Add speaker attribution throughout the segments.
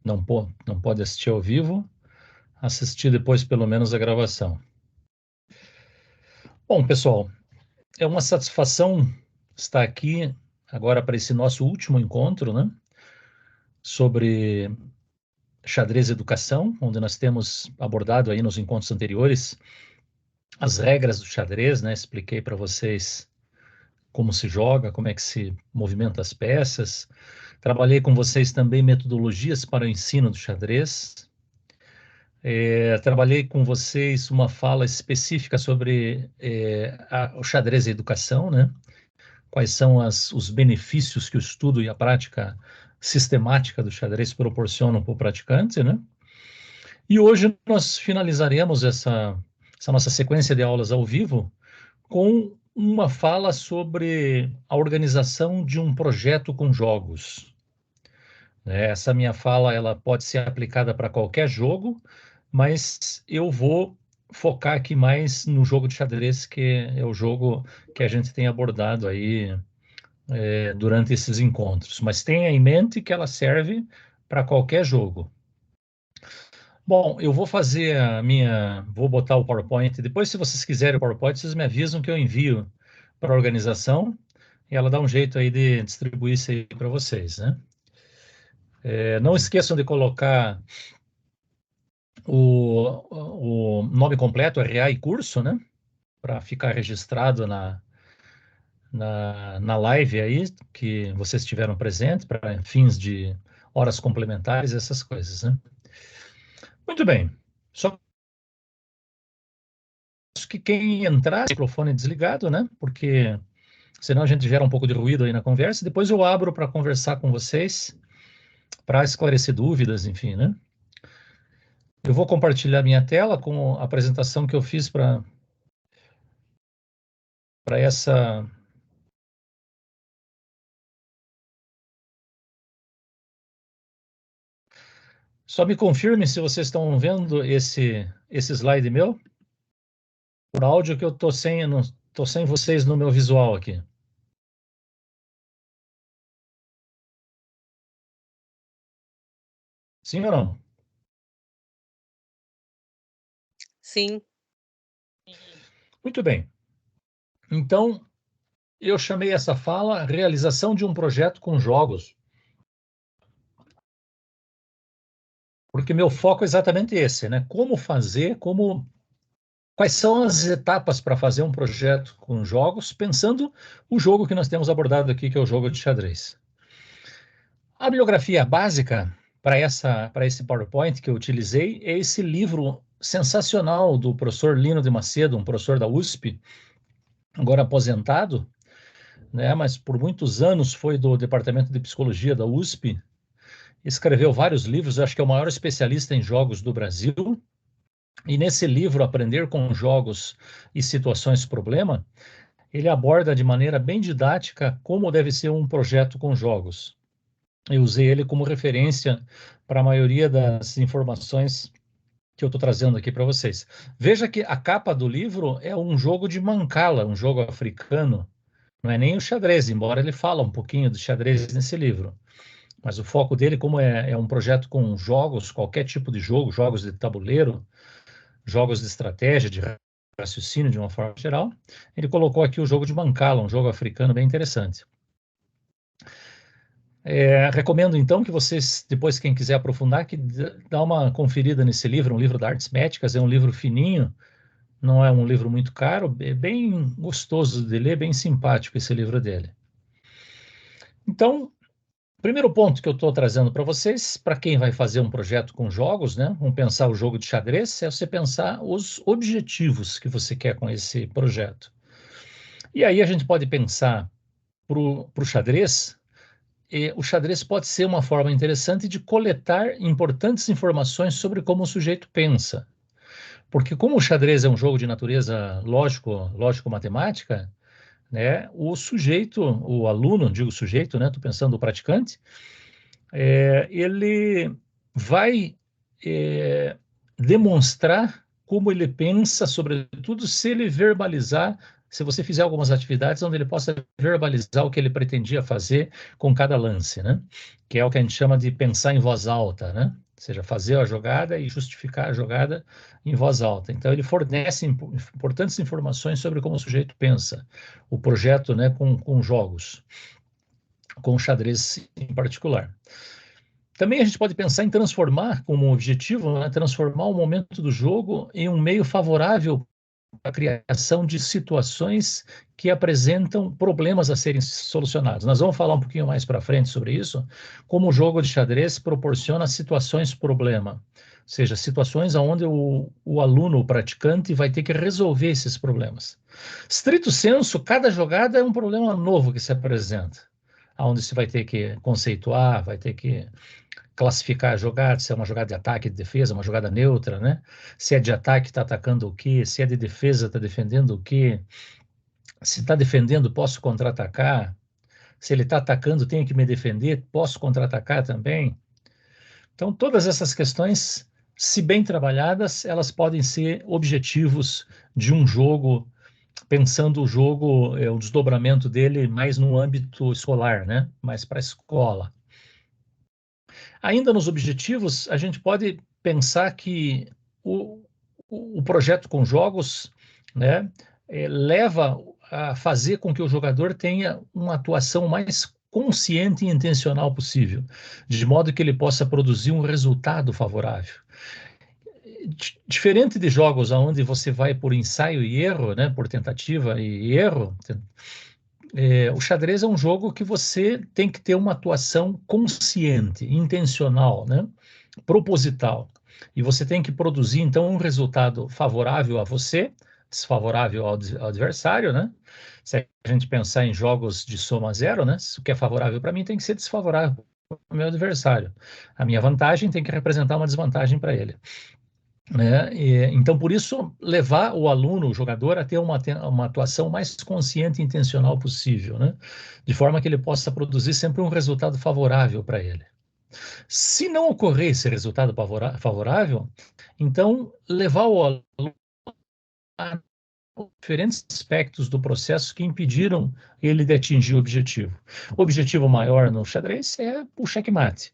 Speaker 1: não pode assistir ao vivo, assistir depois pelo menos a gravação. Bom, pessoal, é uma satisfação estar aqui agora para esse nosso último encontro, né? Sobre xadrez e educação, onde nós temos abordado aí nos encontros anteriores as regras do xadrez, né? Expliquei para vocês como se joga, como é que se movimenta as peças. Trabalhei com vocês também metodologias para o ensino do xadrez. Trabalhei com vocês uma fala específica sobre o xadrez e a educação, né? Quais são os benefícios que o estudo e a prática sistemática do xadrez proporcionam para o praticante, né? E hoje nós finalizaremos essa nossa sequência de aulas ao vivo com uma fala sobre a organização de um projeto com jogos. Essa minha fala ela pode ser aplicada para qualquer jogo, mas eu vou focar aqui mais no jogo de xadrez, que é o jogo que a gente tem abordado aí durante esses encontros. Mas tenha em mente que ela serve para qualquer jogo. Bom, eu vou fazer vou botar o PowerPoint. Depois, se vocês quiserem o PowerPoint, vocês me avisam que eu envio para a organização e ela dá um jeito aí de distribuir isso aí para vocês, né? Não esqueçam de colocar o nome completo, RA e curso, né? Para ficar registrado na live aí, que vocês estiveram presentes, para fins de horas complementares, essas coisas, né? Muito bem. Só que quem entrar, o microfone desligado, né? Porque senão a gente gera um pouco de ruído aí na conversa. Depois eu abro para conversar com vocês, para esclarecer dúvidas, enfim, né? Eu vou compartilhar minha tela com a apresentação que eu fiz para essa. Só me confirme se vocês estão vendo esse slide meu. Por áudio que eu tô sem vocês no meu visual aqui. Sim ou não?
Speaker 2: Sim.
Speaker 1: Muito bem. Então, eu chamei essa fala realização de um projeto com jogos. Porque meu foco é exatamente esse, né? Como fazer, quais são as etapas para fazer um projeto com jogos, pensando o jogo que nós temos abordado aqui, que é o jogo de xadrez. A bibliografia básica para esse PowerPoint que eu utilizei é esse livro sensacional do professor Lino de Macedo, um professor da USP, agora aposentado, né, mas por muitos anos foi do Departamento de Psicologia da USP, escreveu vários livros, acho que é o maior especialista em jogos do Brasil, e nesse livro, Aprender com Jogos e Situações Problema, ele aborda de maneira bem didática como deve ser um projeto com jogos. Eu usei ele como referência para a maioria das informações que eu estou trazendo aqui para vocês. Veja que a capa do livro é um jogo de mancala, um jogo africano. Não é nem o xadrez, embora ele fala um pouquinho de xadrez nesse livro. Mas o foco dele, como é um projeto com jogos, qualquer tipo de jogo, jogos de tabuleiro, jogos de estratégia, de raciocínio de uma forma geral, ele colocou aqui o jogo de mancala, um jogo africano bem interessante. Recomendo, então, que vocês, depois, quem quiser aprofundar, que dá uma conferida nesse livro, um livro da Artes Médicas, é um livro fininho, não é um livro muito caro, é bem gostoso de ler, bem simpático esse livro dele. Então, o primeiro ponto que eu estou trazendo para vocês, para quem vai fazer um projeto com jogos, né, vamos pensar o jogo de xadrez, é você pensar os objetivos que você quer com esse projeto. E aí a gente pode pensar para o xadrez, o xadrez pode ser uma forma interessante de coletar importantes informações sobre como o sujeito pensa. Porque como o xadrez é um jogo de natureza lógico-matemática, né, o sujeito, o aluno, digo sujeito, né, estou pensando o praticante, ele vai demonstrar como ele pensa, sobretudo se ele verbalizar se você fizer algumas atividades onde ele possa verbalizar o que ele pretendia fazer com cada lance, né? Que é o que a gente chama de pensar em voz alta, né? Ou seja, fazer a jogada e justificar a jogada em voz alta. Então, ele fornece importantes informações sobre como o sujeito pensa, o projeto, né, com jogos, com o xadrez em particular. Também a gente pode pensar em transformar como objetivo, né, transformar o momento do jogo em um meio favorável a criação de situações que apresentam problemas a serem solucionados. Nós vamos falar um pouquinho mais para frente sobre isso, como o jogo de xadrez proporciona situações problema, ou seja, situações onde o aluno, o praticante, vai ter que resolver esses problemas. Strito sensu, cada jogada é um problema novo que se apresenta, onde se vai ter que conceituar, vai ter que classificar a jogada, se é uma jogada de ataque, de defesa, uma jogada neutra, né? Se é de ataque, está atacando o quê? Se é de defesa, está defendendo o quê? Se está defendendo, posso contra-atacar? Se ele está atacando, tenho que me defender, posso contra-atacar também? Então, todas essas questões, se bem trabalhadas, elas podem ser objetivos de um jogo, pensando o jogo, o desdobramento dele mais no âmbito escolar, né? Mais para a escola. Ainda nos objetivos, a gente pode pensar que o projeto com jogos, né, leva a fazer com que o jogador tenha uma atuação mais consciente e intencional possível, de modo que ele possa produzir um resultado favorável. Diferente de jogos onde você vai por ensaio e erro, né, por tentativa e erro, o xadrez é um jogo que você tem que ter uma atuação consciente, intencional, né? Proposital. E você tem que produzir, então, um resultado favorável a você, desfavorável ao adversário, né? Se a gente pensar em jogos de soma zero, né? Se o que é favorável para mim tem que ser desfavorável para o meu adversário. A minha vantagem tem que representar uma desvantagem para ele. Né? Então, por isso, levar o aluno, o jogador, a ter uma atuação mais consciente e intencional possível, né? De forma que ele possa produzir sempre um resultado favorável para ele. Se não ocorrer esse resultado favorável, então levar o aluno a diferentes aspectos do processo que impediram ele de atingir o objetivo. O objetivo maior no xadrez é o checkmate.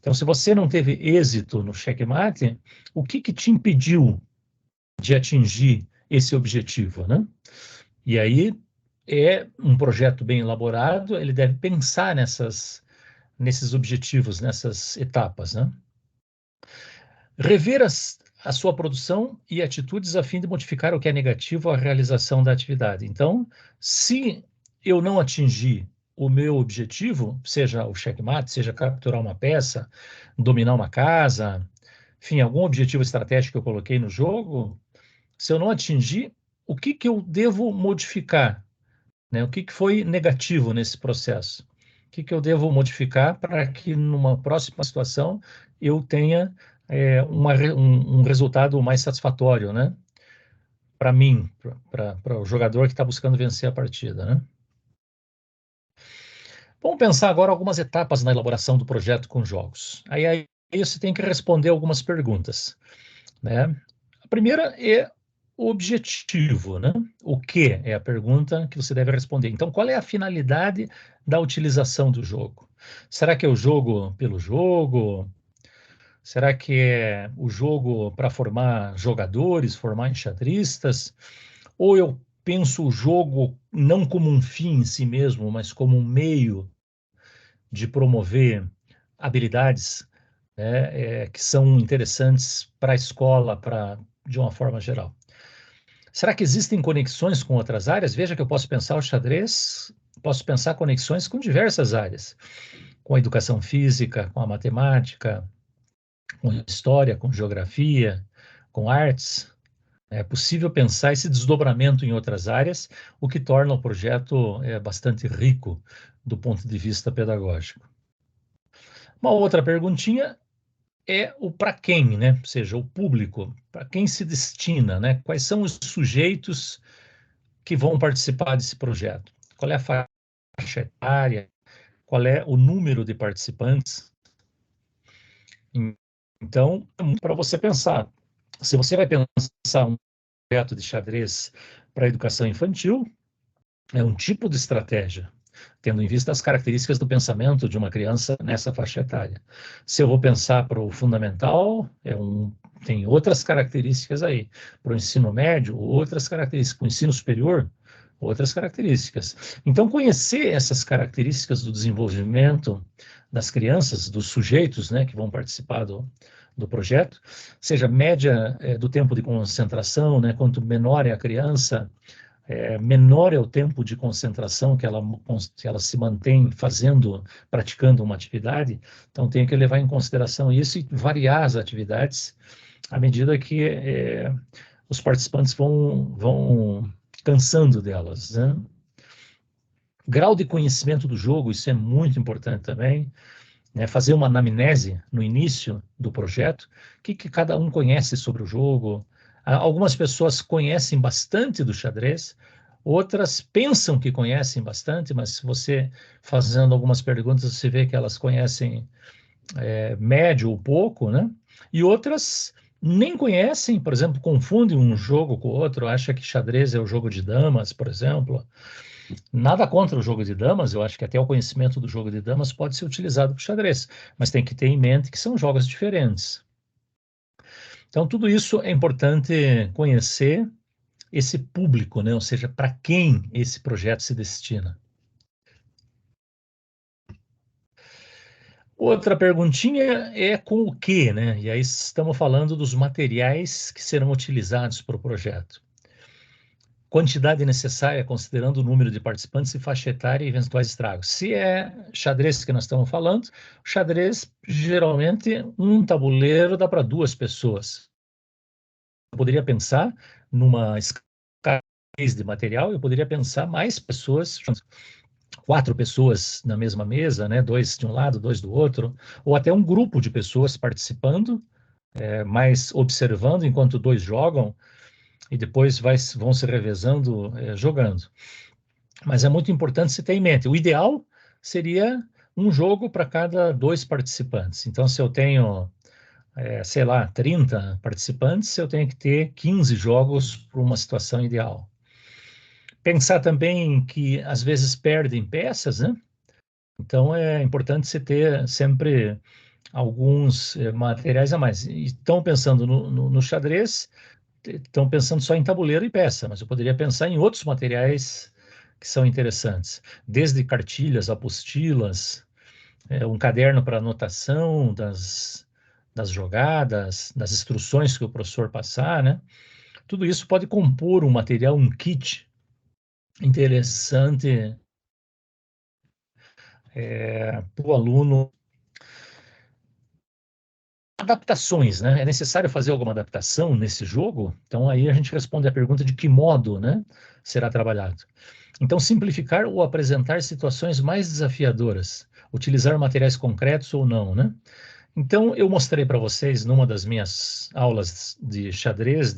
Speaker 1: Então, se você não teve êxito no checkmate, o que te impediu de atingir esse objetivo, né? E aí é um projeto bem elaborado, ele deve pensar nesses objetivos, nessas etapas, né? Rever a sua produção e atitudes a fim de modificar o que é negativo à realização da atividade. Então, se eu não atingir o meu objetivo, seja o checkmate, seja capturar uma peça, dominar uma casa, enfim, algum objetivo estratégico que eu coloquei no jogo, se eu não atingir, o que eu devo modificar? Né? O que foi negativo nesse processo? O que eu devo modificar para que numa próxima situação eu tenha um resultado mais satisfatório, né? Para mim, para o jogador que está buscando vencer a partida, né? Vamos pensar agora algumas etapas na elaboração do projeto com jogos. Aí você tem que responder algumas perguntas, né? A primeira é o objetivo, né? O que é a pergunta que você deve responder. Então, qual é a finalidade da utilização do jogo? Será que é o jogo pelo jogo? Será que é o jogo para formar jogadores, formar enxadristas? Ou eu penso o jogo não como um fim em si mesmo, mas como um meio de promover habilidades, né, que são interessantes para a escola, de uma forma geral? Será que existem conexões com outras áreas? Veja que eu posso pensar o xadrez, posso pensar conexões com diversas áreas, com a educação física, com a matemática, com a história, com geografia, com artes. É possível pensar esse desdobramento em outras áreas, o que torna o projeto bastante rico do ponto de vista pedagógico. Uma outra perguntinha é o para quem, né? Ou seja, o público, para quem se destina, né? Quais são os sujeitos que vão participar desse projeto? Qual é a faixa etária? Qual é o número de participantes? Então, para você pensar, se você vai pensar um projeto de xadrez para a educação infantil, é um tipo de estratégia, tendo em vista as características do pensamento de uma criança nessa faixa etária. Se eu vou pensar para o fundamental, tem outras características aí. Para o ensino médio, outras características. Para o ensino superior, outras características. Então, conhecer essas características do desenvolvimento das crianças, dos sujeitos, né, que vão participar do projeto, seja média do tempo de concentração, né, quanto menor é a criança, menor é o tempo de concentração que ela se mantém praticando uma atividade. Então, tem que levar em consideração isso e variar as atividades à medida que os participantes vão cansando delas, né? Grau de conhecimento do jogo, isso é muito importante também, né? Fazer uma anamnese no início do projeto, o que cada um conhece sobre o jogo. Algumas pessoas conhecem bastante do xadrez, outras pensam que conhecem bastante, mas se você fazendo algumas perguntas, você vê que elas conhecem médio ou pouco, né? E outras nem conhecem, por exemplo, confundem um jogo com o outro, acha que xadrez é o jogo de damas, por exemplo. Nada contra o jogo de damas, eu acho que até o conhecimento do jogo de damas pode ser utilizado para o xadrez, mas tem que ter em mente que são jogos diferentes. Então, tudo isso é importante conhecer esse público, né? Ou seja, para quem esse projeto se destina. Outra perguntinha é com o quê, né? E aí estamos falando dos materiais que serão utilizados para o projeto. Quantidade necessária, considerando o número de participantes e faixa etária e eventuais estragos. Se é xadrez que nós estamos falando, o xadrez, geralmente, um tabuleiro dá para 2 pessoas. Eu poderia pensar numa escassez de material, eu poderia pensar mais pessoas, 4 pessoas na mesma mesa, né? 2 de um lado, 2 do outro, ou até um grupo de pessoas participando, mas observando enquanto 2 jogam, e depois vão se revezando jogando. Mas é muito importante se ter em mente. O ideal seria um jogo para cada 2 participantes. Então, se eu tenho, sei lá, 30 participantes, eu tenho que ter 15 jogos para uma situação ideal. Pensar também que às vezes perdem peças, né? Então é importante você ter sempre alguns materiais a mais. E estão pensando no xadrez, estão pensando só em tabuleiro e peça, mas eu poderia pensar em outros materiais que são interessantes, desde cartilhas, apostilas, um caderno para anotação das jogadas, das instruções que o professor passar, né? Tudo isso pode compor um material, um kit interessante para o aluno. Adaptações, né? É necessário fazer alguma adaptação nesse jogo? Então aí a gente responde a pergunta de que modo, né, será trabalhado. Então, simplificar ou apresentar situações mais desafiadoras, utilizar materiais concretos ou não, né? Então, eu mostrei para vocês numa das minhas aulas de xadrez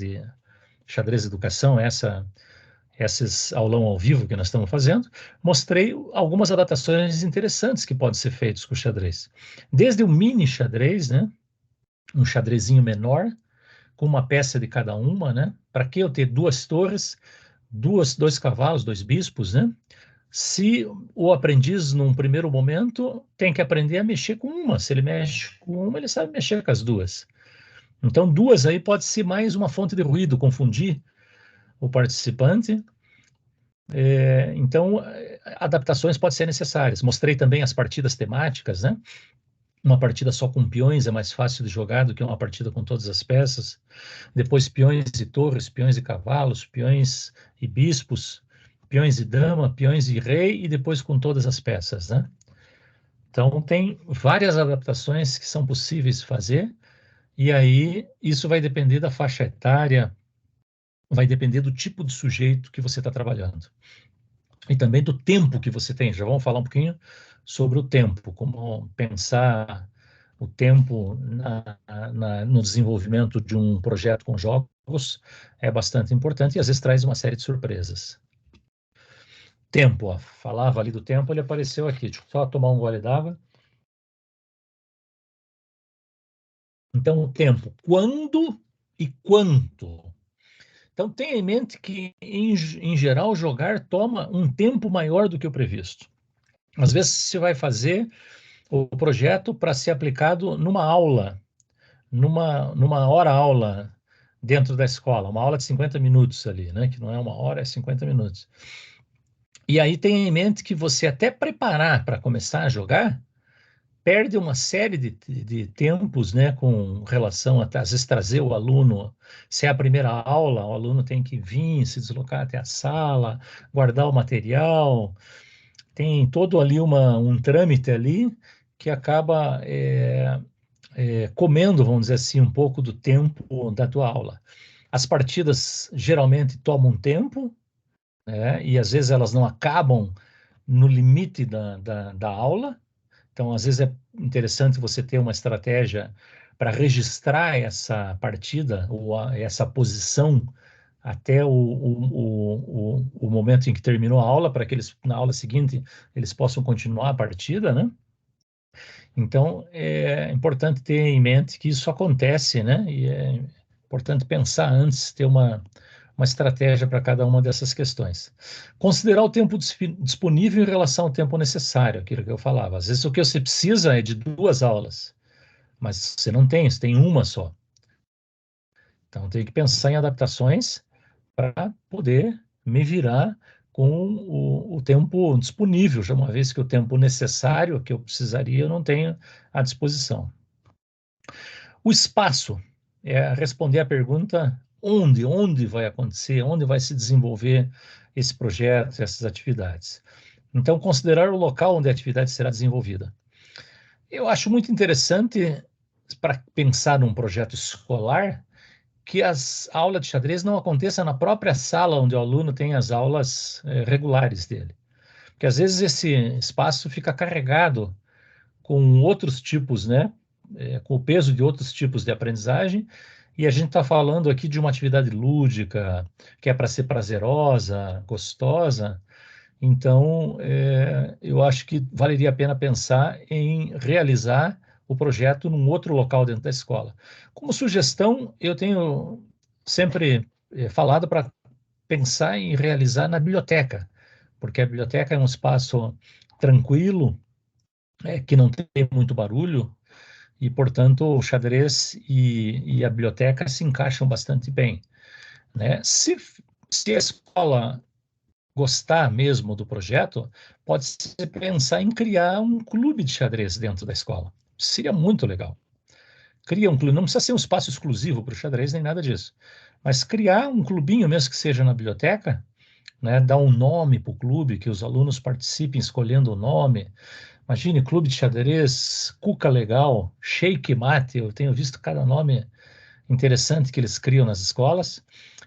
Speaker 1: educação, esses aulão ao vivo que nós estamos fazendo, mostrei algumas adaptações interessantes que podem ser feitas com o xadrez. Desde o mini xadrez, né? Um xadrezinho menor, com uma peça de cada uma, né? Para que eu ter 2 torres, 2 cavalos, 2 bispos, né? Se o aprendiz, num primeiro momento, tem que aprender a mexer com uma. Se ele mexe com uma, ele sabe mexer com as 2. Então, 2 aí pode ser mais uma fonte de ruído, confundir o participante. Então, adaptações podem ser necessárias. Mostrei também as partidas temáticas, né? Uma partida só com peões é mais fácil de jogar do que uma partida com todas as peças. Depois peões e torres, peões e cavalos, peões e bispos, peões e dama, peões e rei, e depois com todas as peças, né? Então, tem várias adaptações que são possíveis de fazer, e aí isso vai depender da faixa etária, vai depender do tipo de sujeito que você está trabalhando. E também do tempo que você tem. Já vamos falar um pouquinho sobre o tempo, como pensar o tempo no desenvolvimento de um projeto com jogos é bastante importante e às vezes traz uma série de surpresas. Tempo, ó, falava ali do tempo, ele apareceu aqui. Deixa eu só tomar um gole d'água. Então, o tempo, quando e quanto. Então, tenha em mente que, em geral, jogar toma um tempo maior do que o previsto. Às vezes, você vai fazer o projeto para ser aplicado numa aula, numa hora-aula dentro da escola, uma aula de 50 minutos ali, né? Que não é uma hora, é 50 minutos. E aí tenha em mente que você até preparar para começar a jogar, perde uma série de tempos, né, com relação a, às vezes, trazer o aluno. Se é a primeira aula, o aluno tem que vir, se deslocar até a sala, guardar o material. Tem todo ali um trâmite ali que acaba comendo, vamos dizer assim, um pouco do tempo da tua aula. As partidas geralmente tomam tempo, né, e às vezes elas não acabam no limite da aula. Então, às vezes é interessante você ter uma estratégia para registrar essa partida ou essa posição até o momento em que terminou a aula, para que eles, na aula seguinte, eles possam continuar a partida, né? Então, é importante ter em mente que isso acontece, né? E é importante pensar antes, ter uma estratégia para cada uma dessas questões. Considerar o tempo disponível em relação ao tempo necessário, aquilo que eu falava. Às vezes o que você precisa é de 2 aulas, mas você não tem, você tem uma só. Então tem que pensar em adaptações para poder me virar com o tempo disponível, já uma vez que o tempo necessário que eu precisaria eu não tenho à disposição. O espaço é responder à pergunta onde vai acontecer, onde vai se desenvolver esse projeto, essas atividades. Então, considerar o local onde a atividade será desenvolvida. Eu acho muito interessante, para pensar num projeto escolar, que a aula de xadrez não aconteça na própria sala onde o aluno tem as aulas regulares dele. Porque às vezes esse espaço fica carregado com outros tipos, né? Com o peso de outros tipos de aprendizagem, e a gente está falando aqui de uma atividade lúdica, que é para ser prazerosa, gostosa. Então, eu acho que valeria a pena pensar em realizar o projeto num outro local dentro da escola. Como sugestão, eu tenho sempre falado para pensar em realizar na biblioteca, porque a biblioteca é um espaço tranquilo, que não tem muito barulho, e, portanto, o xadrez e a biblioteca se encaixam bastante bem, né? Se a escola gostar mesmo do projeto, pode-se pensar em criar um clube de xadrez dentro da escola. Seria muito legal. Cria um clube, não precisa ser um espaço exclusivo para o xadrez, nem nada disso. Mas criar um clubinho, mesmo que seja na biblioteca, né, dar um nome para o clube, que os alunos participem escolhendo o nome. Imagine, clube de xadrez, Cuca Legal, Shake Mate, eu tenho visto cada nome interessante que eles criam nas escolas.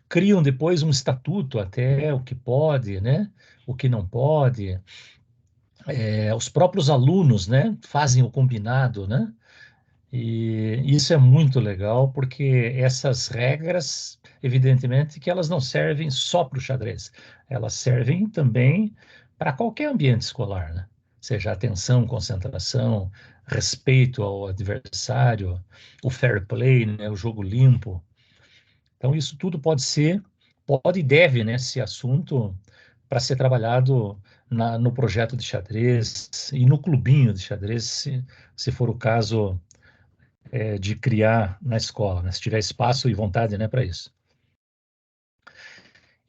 Speaker 1: Criam depois um estatuto, até o que pode, né? O que não pode. Os próprios alunos, né? Fazem o combinado, né? E isso é muito legal, porque essas regras, evidentemente, que elas não servem só para o xadrez, elas servem também para qualquer ambiente escolar, né? Seja atenção, concentração, respeito ao adversário, o fair play, né? O jogo limpo. Então, isso tudo pode e deve, né, ser assunto para ser trabalhado no projeto de xadrez e no clubinho de xadrez, se for o caso de criar na escola, né, se tiver espaço e vontade, né, para isso.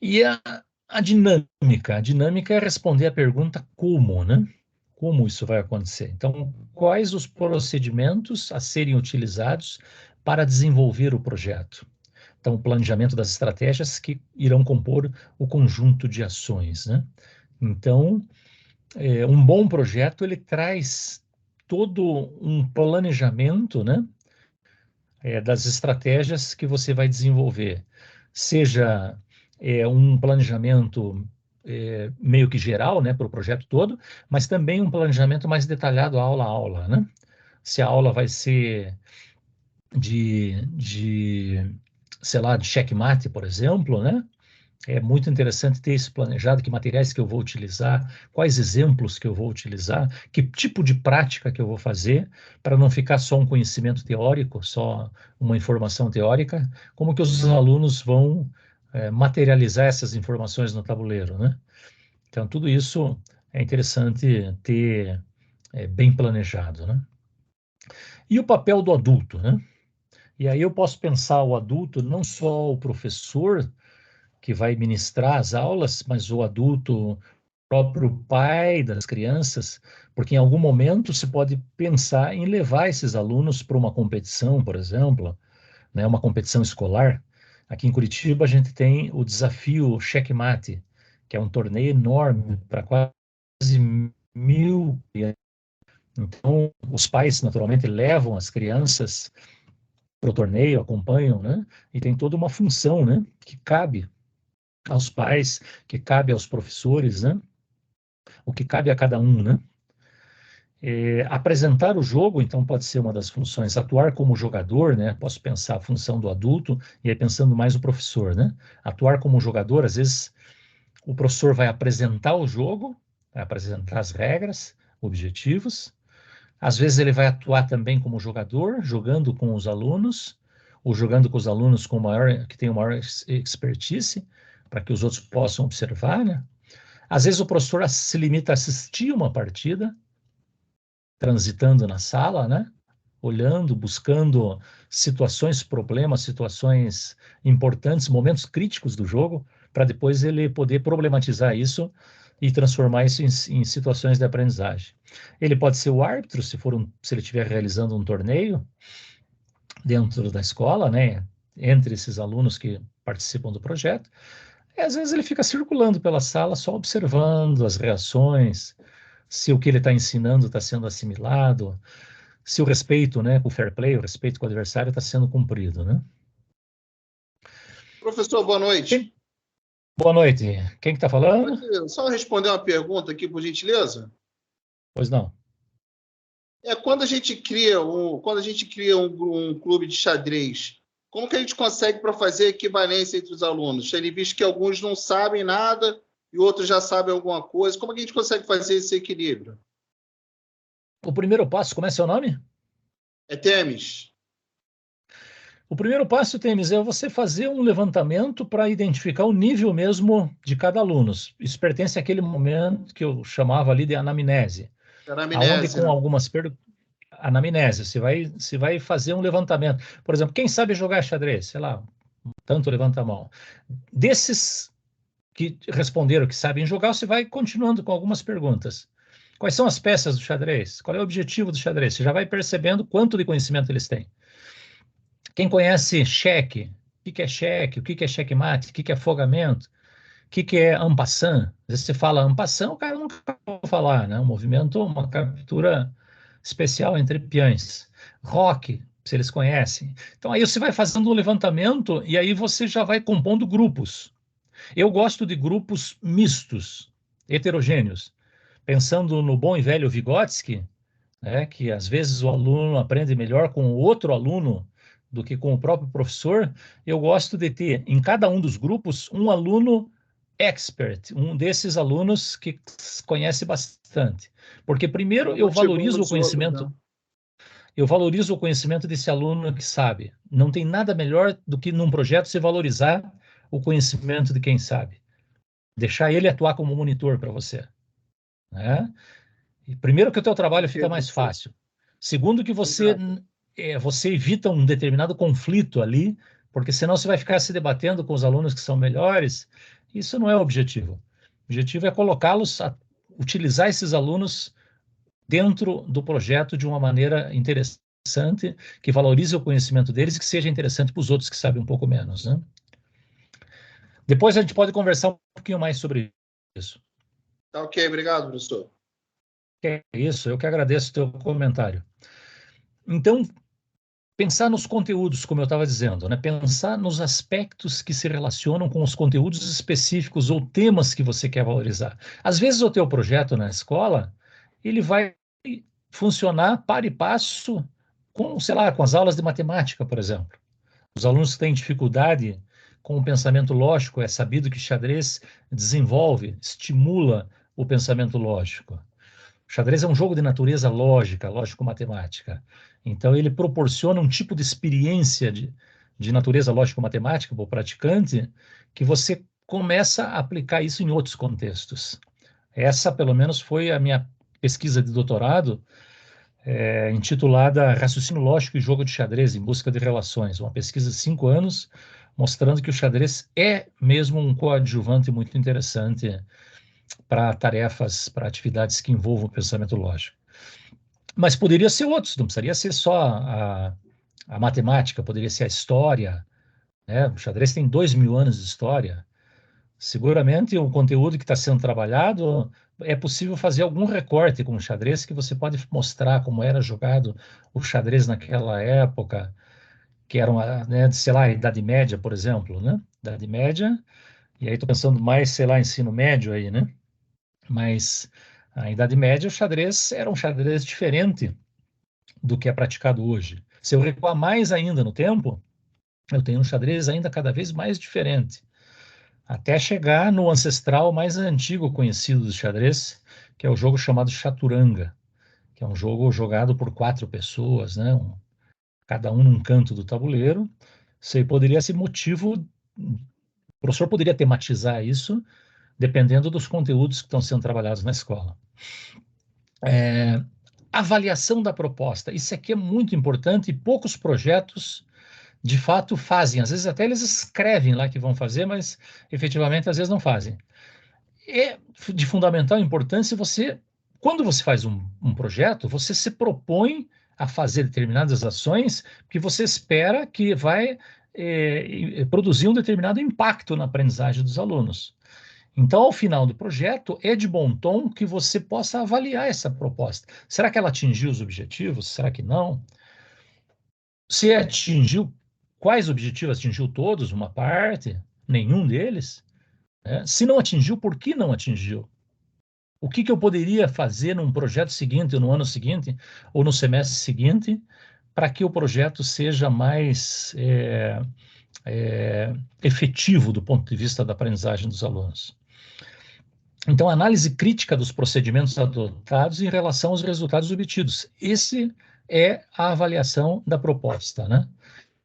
Speaker 1: E a dinâmica é responder a pergunta como, né? Como isso vai acontecer? Então, quais os procedimentos a serem utilizados para desenvolver o projeto? Então, o planejamento das estratégias que irão compor o conjunto de ações, né? Então, um bom projeto, ele traz todo um planejamento, né? Das estratégias que você vai desenvolver. Seja um planejamento meio que geral, né, para o projeto todo, mas também um planejamento mais detalhado aula a aula, né? Se a aula vai ser sei lá, de checkmate, por exemplo, né? É muito interessante ter isso planejado, que materiais que eu vou utilizar, quais exemplos que eu vou utilizar, que tipo de prática que eu vou fazer, para não ficar só um conhecimento teórico, só uma informação teórica, como que os alunos vão materializar essas informações no tabuleiro, né? Então, tudo isso é interessante ter bem planejado, né? E o papel do adulto, né? E aí eu posso pensar o adulto, não só o professor que vai ministrar as aulas, mas o adulto, o próprio pai das crianças, porque em algum momento se pode pensar em levar esses alunos para uma competição, por exemplo, né, uma competição escolar. Aqui em Curitiba a gente tem o desafio Checkmate, que é um torneio enorme para quase 1.000 crianças. Então, os pais naturalmente levam as crianças para o torneio, acompanham, né? E tem toda uma função, né? Que cabe aos pais, que cabe aos professores, né? O que cabe a cada um, né? Apresentar o jogo, então, pode ser uma das funções. Atuar como jogador, né? Posso pensar a função do adulto e aí pensando mais o professor, né? Atuar como jogador, às vezes o professor vai apresentar o jogo, vai apresentar as regras, objetivos. Às vezes ele vai atuar também como jogador, jogando com os alunos, ou jogando com os alunos que tem maior expertise, para que os outros possam observar, né? Às vezes o professor se limita a assistir uma partida, transitando na sala, né? Olhando, buscando situações, problemas, situações importantes, momentos críticos do jogo, para depois ele poder problematizar isso e transformar isso em situações de aprendizagem. Ele pode ser o árbitro, se ele estiver realizando um torneio dentro da escola, né? Entre esses alunos que participam do projeto. E às vezes ele fica circulando pela sala só observando as reações, se o que ele está ensinando está sendo assimilado, se o respeito, né, o fair play, o respeito com o adversário está sendo cumprido, né?
Speaker 3: Professor, boa noite.
Speaker 1: Boa noite. Quem que está falando?
Speaker 3: Pode só responder uma pergunta aqui, por gentileza?
Speaker 1: Pois não.
Speaker 3: Quando a gente cria um clube de xadrez, como que a gente consegue para fazer equivalência entre os alunos? Tendo visto que alguns não sabem nada e outros já sabem alguma coisa, como que a gente consegue fazer esse equilíbrio?
Speaker 1: O primeiro passo, como é seu nome?
Speaker 3: É Temis.
Speaker 1: O primeiro passo, Temis, é você fazer um levantamento para identificar o nível mesmo de cada aluno. Isso pertence àquele momento que eu chamava ali de anamnese. Aonde com
Speaker 3: Né?
Speaker 1: algumas anamnese, você vai fazer um levantamento. Por exemplo, quem sabe jogar xadrez? Sei lá, tanto levanta a mão. Desses que responderam que sabem jogar, você vai continuando com algumas perguntas. Quais são as peças do xadrez? Qual é o objetivo do xadrez? Você já vai percebendo quanto de conhecimento eles têm. Quem conhece cheque? O que é cheque? O que é checkmate? O que é afogamento? O que é en passant? Às vezes você fala en passant, o cara nunca vai falar, né? Um movimento, uma captura especial entre peões. Roque, se eles conhecem. Então aí você vai fazendo um levantamento e aí você já vai compondo grupos. Eu gosto de grupos mistos, heterogêneos. Pensando no bom e velho Vygotsky, né, que às vezes o aluno aprende melhor com outro aluno do que com o próprio professor, eu gosto de ter em cada um dos grupos um aluno expert, um desses alunos que conhece bastante. Porque primeiro eu valorizo o conhecimento, né? Eu valorizo o conhecimento desse aluno que sabe. Não tem nada melhor do que num projeto você valorizar o conhecimento de quem sabe. Deixar ele atuar como monitor para você, né? E primeiro que o teu trabalho fica mais fácil. Segundo que você evita um determinado conflito ali, porque senão você vai ficar se debatendo com os alunos que são melhores. Isso não é o objetivo. O objetivo é colocá-los a utilizar esses alunos dentro do projeto de uma maneira interessante, que valorize o conhecimento deles e que seja interessante para os outros que sabem um pouco menos, né? Depois a gente pode conversar um pouquinho mais sobre isso.
Speaker 3: Tá ok, obrigado, professor.
Speaker 1: É isso, eu que agradeço o teu comentário. Então, pensar nos conteúdos, como eu estava dizendo, né? Pensar nos aspectos que se relacionam com os conteúdos específicos ou temas que você quer valorizar. Às vezes o teu projeto na escola, ele vai funcionar par e passo com, sei lá, com as aulas de matemática, por exemplo. Os alunos que têm dificuldade com o pensamento lógico, é sabido que xadrez desenvolve, estimula o pensamento lógico. O xadrez é um jogo de natureza lógica, lógico-matemática. Então, ele proporciona um tipo de experiência de natureza lógico-matemática para o praticante, que você começa a aplicar isso em outros contextos. Essa, pelo menos, foi a minha pesquisa de doutorado, intitulada Raciocínio Lógico e Jogo de Xadrez em Busca de Relações. Uma pesquisa de 5 anos, mostrando que o xadrez é mesmo um coadjuvante muito interessante para tarefas, para atividades que envolvam o pensamento lógico. Mas poderia ser outros, não precisaria ser só a matemática, poderia ser a história, né? O xadrez tem 2.000 anos de história. Seguramente o conteúdo que está sendo trabalhado, é possível fazer algum recorte com o xadrez que você pode mostrar como era jogado o xadrez naquela época, que era uma, né, sei lá, a Idade Média, por exemplo, né? Idade Média, e aí estou pensando mais, sei lá, ensino médio aí, né? Mas a Idade Média, o xadrez era um xadrez diferente do que é praticado hoje. Se eu recuar mais ainda no tempo, eu tenho um xadrez ainda cada vez mais diferente, até chegar no ancestral mais antigo conhecido do xadrez, que é o jogo chamado Chaturanga, que é um jogo jogado por 4 pessoas, né? Cada um num canto do tabuleiro. Isso aí poderia ser motivo, o professor poderia tematizar isso, dependendo dos conteúdos que estão sendo trabalhados na escola. Avaliação da proposta. Isso aqui é muito importante e poucos projetos, de fato, fazem. Às vezes até eles escrevem lá que vão fazer, mas efetivamente às vezes não fazem. É de fundamental importância quando você faz um projeto, você se propõe a fazer determinadas ações que você espera que vai produzir um determinado impacto na aprendizagem dos alunos. Então, ao final do projeto, é de bom tom que você possa avaliar essa proposta. Será que ela atingiu os objetivos? Será que não? Se atingiu, quais objetivos? Atingiu todos? Uma parte? Nenhum deles? Se não atingiu, por que não atingiu? O que eu poderia fazer num projeto seguinte, ou no ano seguinte, ou no semestre seguinte, para que o projeto seja mais efetivo do ponto de vista da aprendizagem dos alunos? Então, análise crítica dos procedimentos adotados em relação aos resultados obtidos. Esse é a avaliação da proposta, né?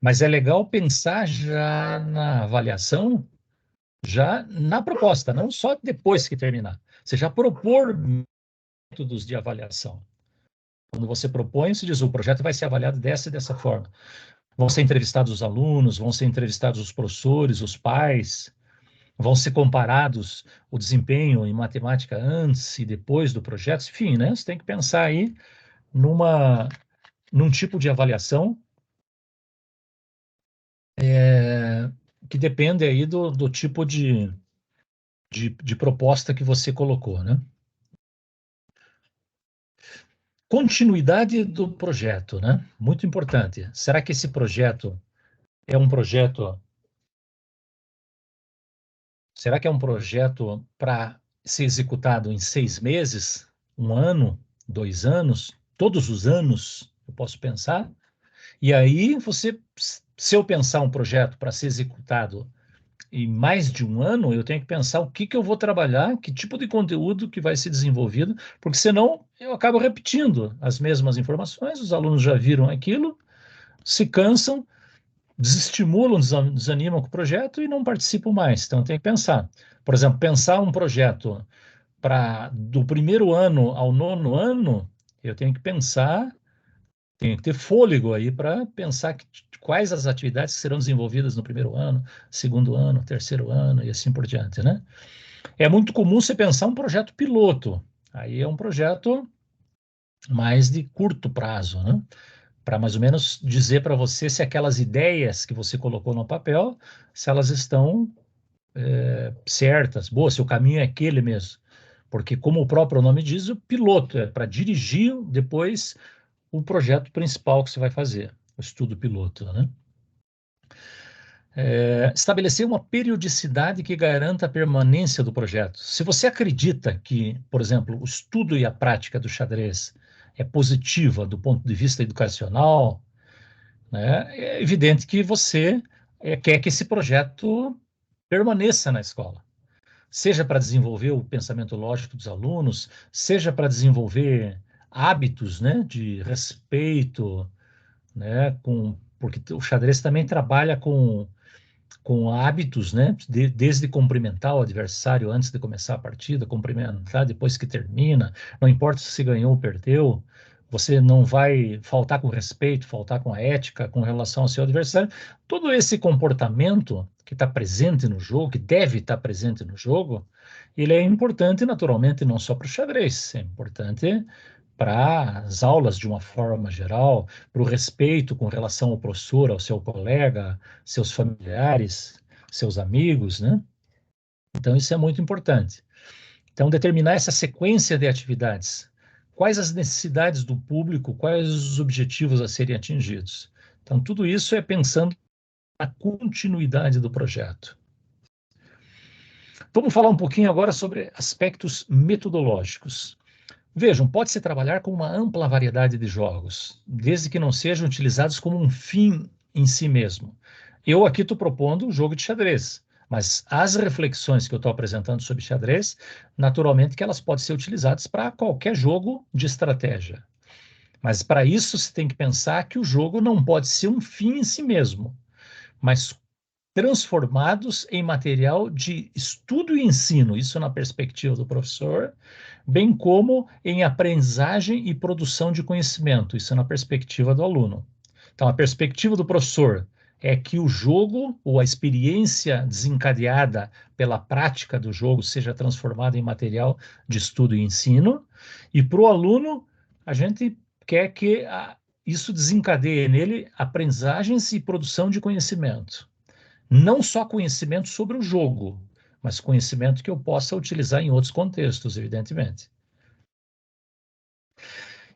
Speaker 1: Mas é legal pensar já na avaliação, já na proposta, não só depois que terminar. Você já propor métodos de avaliação. Quando você propõe, se diz, o projeto vai ser avaliado dessa e dessa forma. Vão ser entrevistados os alunos, vão ser entrevistados os professores, os pais, vão ser comparados o desempenho em matemática antes e depois do projeto, enfim, né? Você tem que pensar aí num tipo de avaliação que depende aí do tipo de proposta que você colocou, né? Continuidade do projeto, né? Muito importante. Será que esse projeto é um projeto... Será que é um projeto para ser executado em 6 meses, 1 ano, 2 anos, todos os anos? Eu posso pensar. E aí, se eu pensar um projeto para ser executado em mais de 1 ano, eu tenho que pensar o que eu vou trabalhar, que tipo de conteúdo que vai ser desenvolvido, porque senão eu acabo repetindo as mesmas informações, os alunos já viram aquilo, se cansam, desestimulam, desanimam com o projeto e não participam mais. Então, tem que pensar. Por exemplo, pensar um projeto do primeiro ano ao 9º ano, eu tenho que pensar, tenho que ter fôlego aí para pensar quais as atividades que serão desenvolvidas no primeiro ano, segundo ano, terceiro ano e assim por diante, né? É muito comum você pensar um projeto piloto. Aí é um projeto mais de curto prazo, né? Para mais ou menos dizer para você se aquelas ideias que você colocou no papel, se elas estão certas, boa, se o caminho é aquele mesmo. Porque, como o próprio nome diz, o piloto é para dirigir depois o projeto principal que você vai fazer, o estudo piloto, né? Estabelecer uma periodicidade que garanta a permanência do projeto. Se você acredita que, por exemplo, o estudo e a prática do xadrez é positiva do ponto de vista educacional, né, é evidente que você quer que esse projeto permaneça na escola. Seja para desenvolver o pensamento lógico dos alunos, seja para desenvolver hábitos, né, de respeito, né, porque o xadrez também trabalha com hábitos, né? Desde cumprimentar o adversário antes de começar a partida, cumprimentar depois que termina, não importa se ganhou ou perdeu, você não vai faltar com respeito, faltar com a ética com relação ao seu adversário. Todo esse comportamento que está presente no jogo, que deve estar presente no jogo, ele é importante, naturalmente, não só para o xadrez, é importante para as aulas de uma forma geral, para o respeito com relação ao professor, ao seu colega, seus familiares, seus amigos, né? Então, isso é muito importante. Então, determinar essa sequência de atividades. Quais as necessidades do público, quais os objetivos a serem atingidos. Então, tudo isso é pensando na continuidade do projeto. Vamos falar um pouquinho agora sobre aspectos metodológicos. Vejam, pode-se trabalhar com uma ampla variedade de jogos, desde que não sejam utilizados como um fim em si mesmo. Eu aqui estou propondo um jogo de xadrez, mas as reflexões que eu estou apresentando sobre xadrez, naturalmente que elas podem ser utilizadas para qualquer jogo de estratégia. Mas para isso você tem que pensar que o jogo não pode ser um fim em si mesmo, mas transformados em material de estudo e ensino, isso na perspectiva do professor, bem como em aprendizagem e produção de conhecimento, isso na perspectiva do aluno. Então, a perspectiva do professor é que o jogo ou a experiência desencadeada pela prática do jogo seja transformada em material de estudo e ensino, e para o aluno, a gente quer que isso desencadeie nele aprendizagens e produção de conhecimento. Não só conhecimento sobre o jogo, mas conhecimento que eu possa utilizar em outros contextos, evidentemente.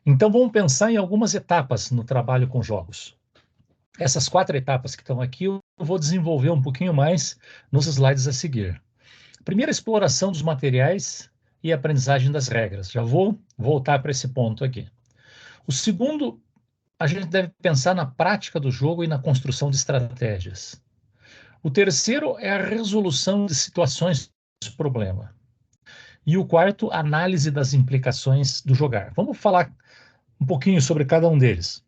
Speaker 1: Então, vamos pensar em algumas etapas no trabalho com jogos. Essas 4 etapas que estão aqui, eu vou desenvolver um pouquinho mais nos slides a seguir. Primeiro, a exploração dos materiais e a aprendizagem das regras. Já vou voltar para esse ponto aqui. O segundo, a gente deve pensar na prática do jogo e na construção de estratégias. O terceiro é a resolução de situações de problema. E o quarto, análise das implicações do jogar. Vamos falar um pouquinho sobre cada um deles.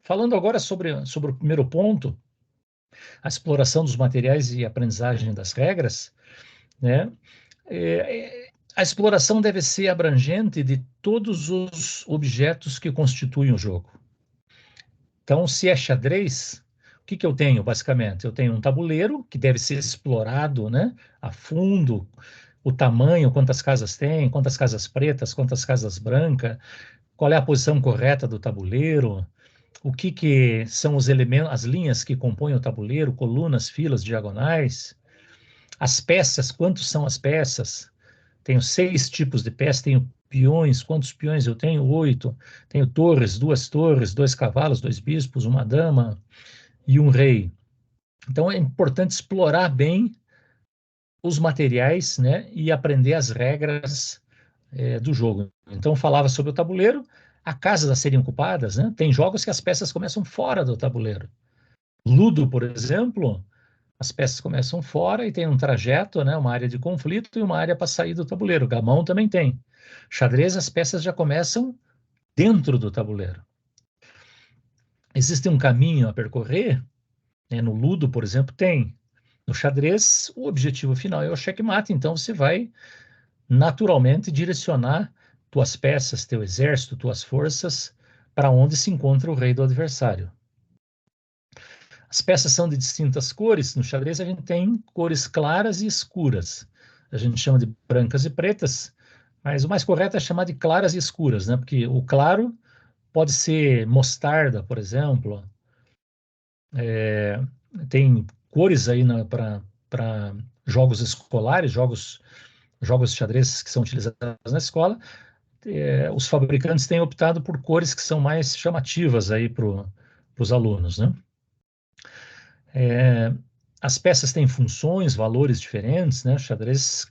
Speaker 1: Falando agora sobre o primeiro ponto, a exploração dos materiais e aprendizagem das regras, né? A exploração deve ser abrangente de todos os objetos que constituem o jogo. Então, se é xadrez, o que eu tenho, basicamente? Eu tenho um tabuleiro que deve ser explorado, né, a fundo, o tamanho, quantas casas tem, quantas casas pretas, quantas casas brancas, qual é a posição correta do tabuleiro, o que são os elementos, as linhas que compõem o tabuleiro, colunas, filas, diagonais, as peças, quantos são as peças? Tenho 6 tipos de peças, tenho peões, quantos peões eu tenho? 8. Tenho torres, 2 cavalos, 2 bispos, uma dama e um rei. Então é importante explorar bem os materiais, né, e aprender as regras do jogo. Então falava sobre o tabuleiro, a casas a serem ocupadas, né? Tem jogos que as peças começam fora do tabuleiro. Ludo, por exemplo, as peças começam fora e tem um trajeto, né, uma área de conflito e uma área para sair do tabuleiro. Gamão também tem. Xadrez, as peças já começam dentro do tabuleiro. Existe um caminho a percorrer, né? No Ludo, por exemplo, tem. No xadrez, o objetivo final é o checkmate, então você vai naturalmente direcionar tuas peças, teu exército, tuas forças para onde se encontra o rei do adversário. As peças são de distintas cores. No xadrez a gente tem cores claras e escuras. A gente chama de brancas e pretas, mas o mais correto é chamar de claras e escuras, né? Porque o claro pode ser mostarda, por exemplo. Tem cores aí para jogos escolares, jogos de xadrez que são utilizados na escola. Os fabricantes têm optado por cores que são mais chamativas aí para os alunos, né? As peças têm funções, valores diferentes, né? Xadrez,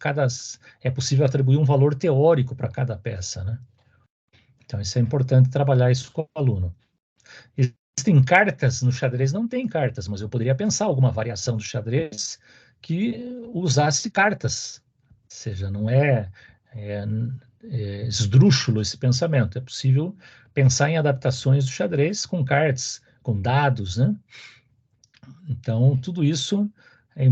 Speaker 1: é possível atribuir um valor teórico para cada peça, né? Então, isso é importante trabalhar isso com o aluno. Existem cartas no xadrez? Não tem cartas, mas eu poderia pensar alguma variação do xadrez que usasse cartas. Ou seja, não é esdrúxulo esse pensamento. É possível pensar em adaptações do xadrez com cartas, com dados, né? Então, tudo isso é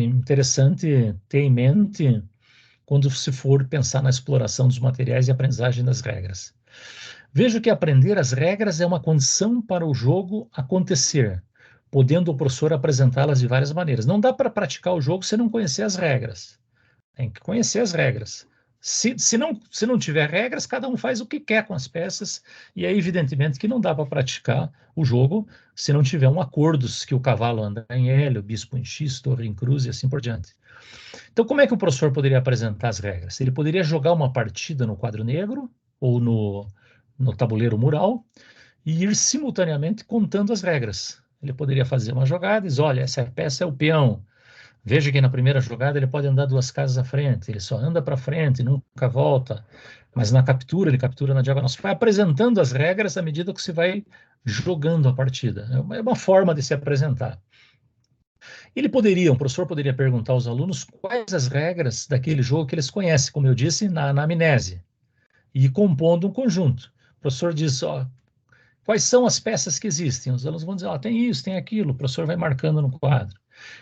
Speaker 1: interessante ter em mente quando se for pensar na exploração dos materiais e aprendizagem das regras. Vejo que aprender as regras é uma condição para o jogo acontecer, podendo o professor apresentá-las de várias maneiras. Não dá para praticar o jogo se não conhecer as regras. Tem que conhecer as regras. Se não tiver regras, cada um faz o que quer com as peças, e é evidentemente que não dá para praticar o jogo se não tiver um acordo que o cavalo anda em L, o bispo em X, torre em cruz e assim por diante. Então, como é que o professor poderia apresentar as regras? Ele poderia jogar uma partida no quadro negro ou no tabuleiro mural e ir simultaneamente contando as regras. Ele poderia fazer uma jogada e dizer, olha, essa peça é o peão. Veja que na primeira jogada ele pode andar 2 casas à frente, ele só anda para frente, nunca volta. Mas na captura, ele captura na diagonal. Você vai apresentando as regras à medida que você vai jogando a partida. É uma forma de se apresentar. O professor poderia perguntar aos alunos quais as regras daquele jogo que eles conhecem, como eu disse, na anamnese, e compondo um conjunto. O professor diz, ó, quais são as peças que existem? Os alunos vão dizer, ó, tem isso, tem aquilo. O professor vai marcando no quadro.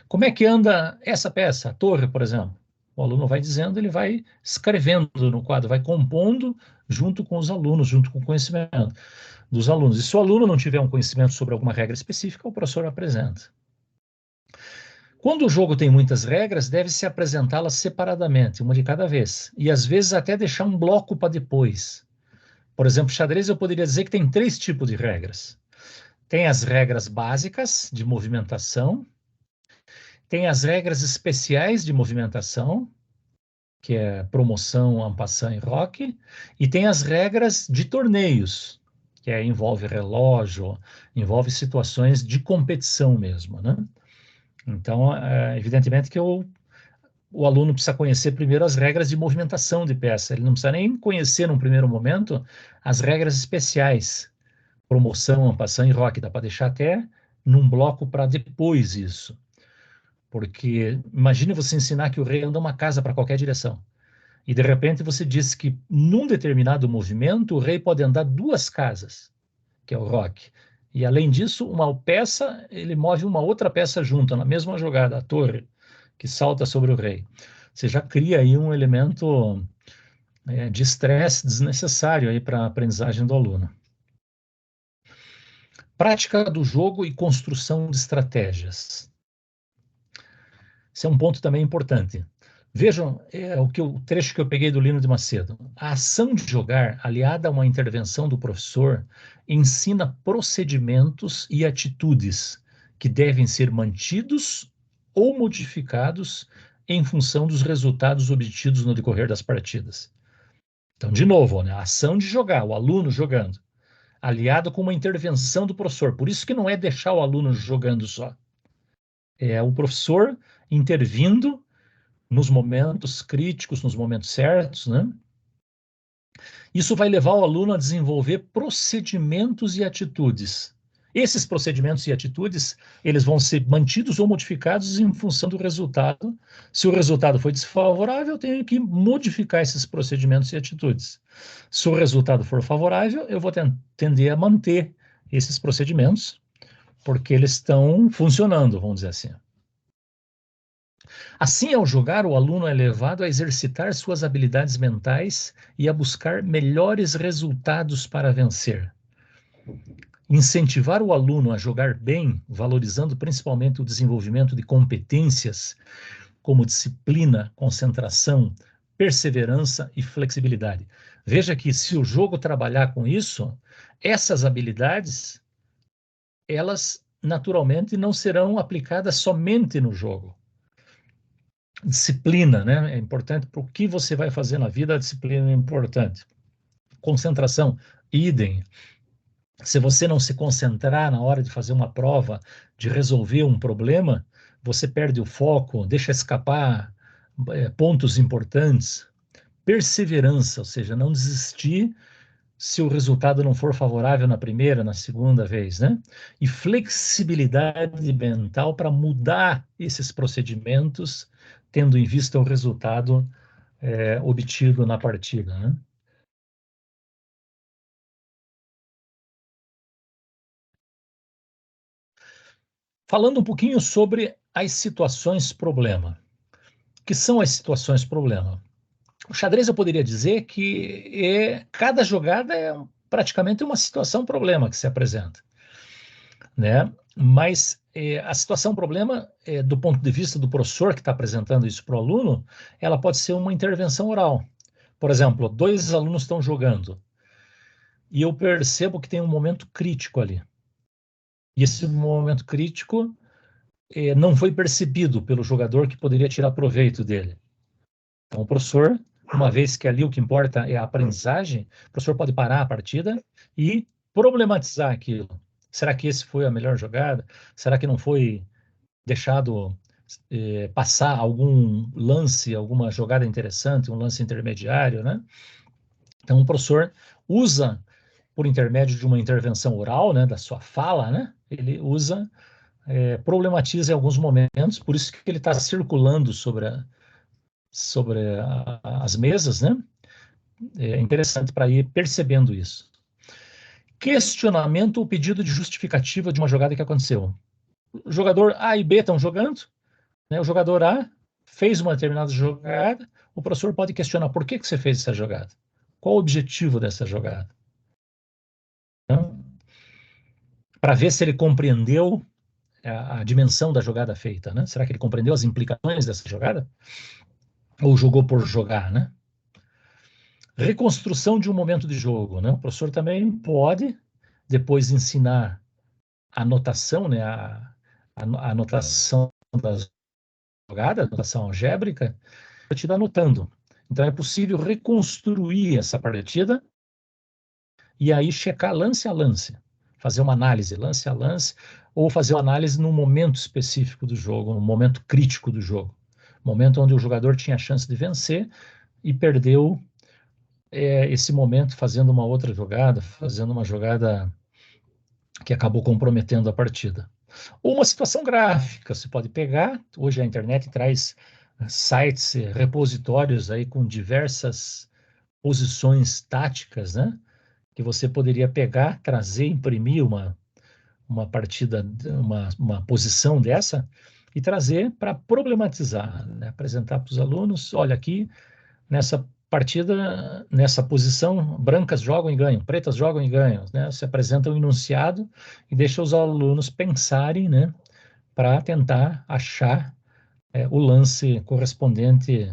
Speaker 1: Como é que anda essa peça? A torre, por exemplo. O aluno vai dizendo, ele vai escrevendo no quadro, vai compondo junto com os alunos, junto com o conhecimento dos alunos. E se o aluno não tiver um conhecimento sobre alguma regra específica, o professor apresenta. Quando o jogo tem muitas regras, deve-se apresentá-las separadamente, uma de cada vez. E às vezes até deixar um bloco para depois. Por exemplo, xadrez eu poderia dizer que tem 3 tipos de regras. Tem as regras básicas de movimentação, tem as regras especiais de movimentação, que é promoção, en passant e roque, e tem as regras de torneios, que envolve relógio, envolve situações de competição mesmo, né? Então, evidentemente que o aluno precisa conhecer primeiro as regras de movimentação de peça. Ele não precisa nem conhecer, num primeiro momento, as regras especiais. Promoção, en passant e roque. Dá para deixar até num bloco para depois isso. Porque imagine você ensinar que o rei anda uma casa para qualquer direção. E, de repente, você diz que, num determinado movimento, o rei pode andar 2 casas, que é o roque. E, além disso, uma peça, ele move uma outra peça junto, na mesma jogada, a torre, que salta sobre o rei. Você já cria aí um elemento de estresse desnecessário aí para a aprendizagem do aluno. Prática do jogo e construção de estratégias. Esse é um ponto também importante. Vejam o trecho que eu peguei do Lino de Macedo. A ação de jogar, aliada a uma intervenção do professor, ensina procedimentos e atitudes que devem ser mantidos ou modificados em função dos resultados obtidos no decorrer das partidas. Então, de novo, né, a ação de jogar, o aluno jogando, aliado com uma intervenção do professor. Por isso que não é deixar o aluno jogando só. É o professor intervindo nos momentos críticos, nos momentos certos, né? Isso vai levar o aluno a desenvolver procedimentos e atitudes. Esses procedimentos e atitudes, eles vão ser mantidos ou modificados em função do resultado. Se o resultado foi desfavorável, eu tenho que modificar esses procedimentos e atitudes. Se o resultado for favorável, eu vou tender a manter esses procedimentos, porque eles estão funcionando, vamos dizer assim. Assim, ao jogar, o aluno é levado a exercitar suas habilidades mentais e a buscar melhores resultados para vencer. Incentivar o aluno a jogar bem, valorizando principalmente o desenvolvimento de competências como disciplina, concentração, perseverança e flexibilidade. Veja que se o jogo trabalhar com isso, essas habilidades, elas naturalmente não serão aplicadas somente no jogo. Disciplina, né? É importante para o que você vai fazer na vida, a disciplina é importante. Concentração, idem. Se você não se concentrar na hora de fazer uma prova, de resolver um problema, você perde o foco, deixa escapar pontos importantes. Perseverança, ou seja, não desistir se o resultado não for favorável na primeira, na segunda vez, né? E flexibilidade mental para mudar esses procedimentos, tendo em vista o resultado obtido na partida, né? Falando um pouquinho sobre as situações problema. O que são as situações problema? O xadrez eu poderia dizer que cada jogada é praticamente uma situação problema que se apresenta, né? Mas a situação problema, do ponto de vista do professor que está apresentando isso para o aluno, ela pode ser uma intervenção oral. Por exemplo, 2 alunos estão jogando e eu percebo que tem um momento crítico ali. E esse momento crítico não foi percebido pelo jogador que poderia tirar proveito dele. Então, o professor, uma vez que ali o que importa é a aprendizagem, o professor pode parar a partida e problematizar aquilo. Será que esse foi a melhor jogada? Será que não foi deixado passar algum lance, alguma jogada interessante, um lance intermediário, né? Então, o professor usa, por intermédio de uma intervenção oral, né, da sua fala, né, ele usa, problematiza em alguns momentos, por isso que ele está circulando sobre as mesas, né? É interessante para ir percebendo isso. Questionamento ou pedido de justificativa de uma jogada que aconteceu. O jogador A e B estão jogando, né? O jogador A fez uma determinada jogada, o professor pode questionar por que você fez essa jogada? Qual o objetivo dessa jogada? Então, para ver se ele compreendeu a dimensão da jogada feita, né? Será que ele compreendeu as implicações dessa jogada? Ou jogou por jogar, né? Reconstrução de um momento de jogo, né? O professor também pode depois ensinar a notação, né? A notação das jogadas, a notação algébrica, a partida anotando. Então é possível reconstruir essa partida e aí checar lance a lance, fazer uma análise lance a lance, ou fazer uma análise num momento específico do jogo, num momento crítico do jogo, momento onde o jogador tinha a chance de vencer e perdeu esse momento fazendo uma outra jogada, fazendo uma jogada que acabou comprometendo a partida. Ou uma situação gráfica, você pode pegar, hoje a internet traz sites, repositórios aí com diversas posições táticas, né? Que você poderia pegar, trazer, imprimir uma partida, uma posição dessa e trazer para problematizar, né? Apresentar para os alunos, olha aqui, nessa partida, nessa posição, brancas jogam e ganham, pretas jogam e ganham, né? Você apresenta um enunciado e deixa os alunos pensarem, né? Para tentar achar o lance correspondente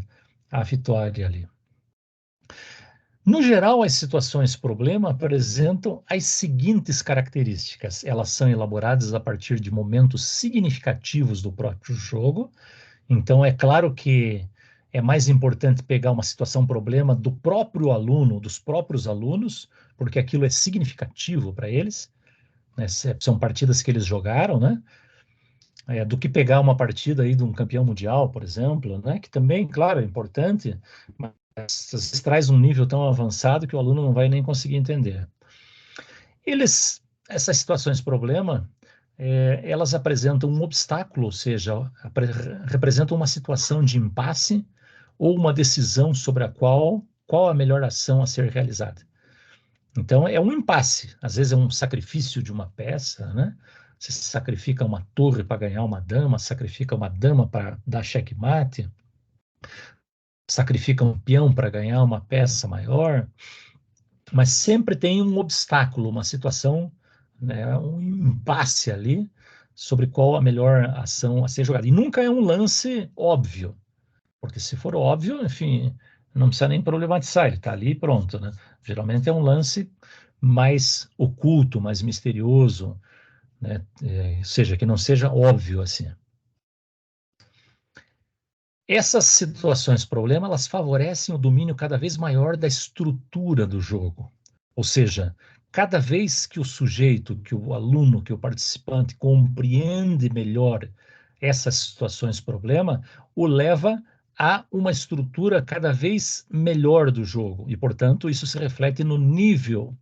Speaker 1: à vitória ali. No geral, as situações problema apresentam as seguintes características. Elas são elaboradas a partir de momentos significativos do próprio jogo. Então, é claro que é mais importante pegar uma situação problema do próprio aluno, dos próprios alunos, porque aquilo é significativo para eles, né? São partidas que eles jogaram, né? Do que pegar uma partida aí de um campeão mundial, por exemplo, né? Que também, claro, é importante, mas às vezes traz um nível tão avançado que o aluno não vai nem conseguir entender. Essas situações problema, elas apresentam um obstáculo, ou seja, representam uma situação de impasse ou uma decisão sobre qual a melhor ação a ser realizada. Então, é um impasse, às vezes é um sacrifício de uma peça, né? Você sacrifica uma torre para ganhar uma dama, sacrifica uma dama para dar checkmate, sacrifica um peão para ganhar uma peça maior, mas sempre tem um obstáculo, uma situação, né, um impasse ali sobre qual a melhor ação a ser jogada. E nunca é um lance óbvio, porque se for óbvio, enfim, não precisa nem problematizar, ele está ali e pronto, né? Geralmente é um lance mais oculto, mais misterioso, né? Ou seja, que não seja óbvio assim. Essas situações problema, elas favorecem o domínio cada vez maior da estrutura do jogo. Ou seja, cada vez que o sujeito, que o aluno, que o participante compreende melhor essas situações problema, o leva a uma estrutura cada vez melhor do jogo. E, portanto, isso se reflete no nível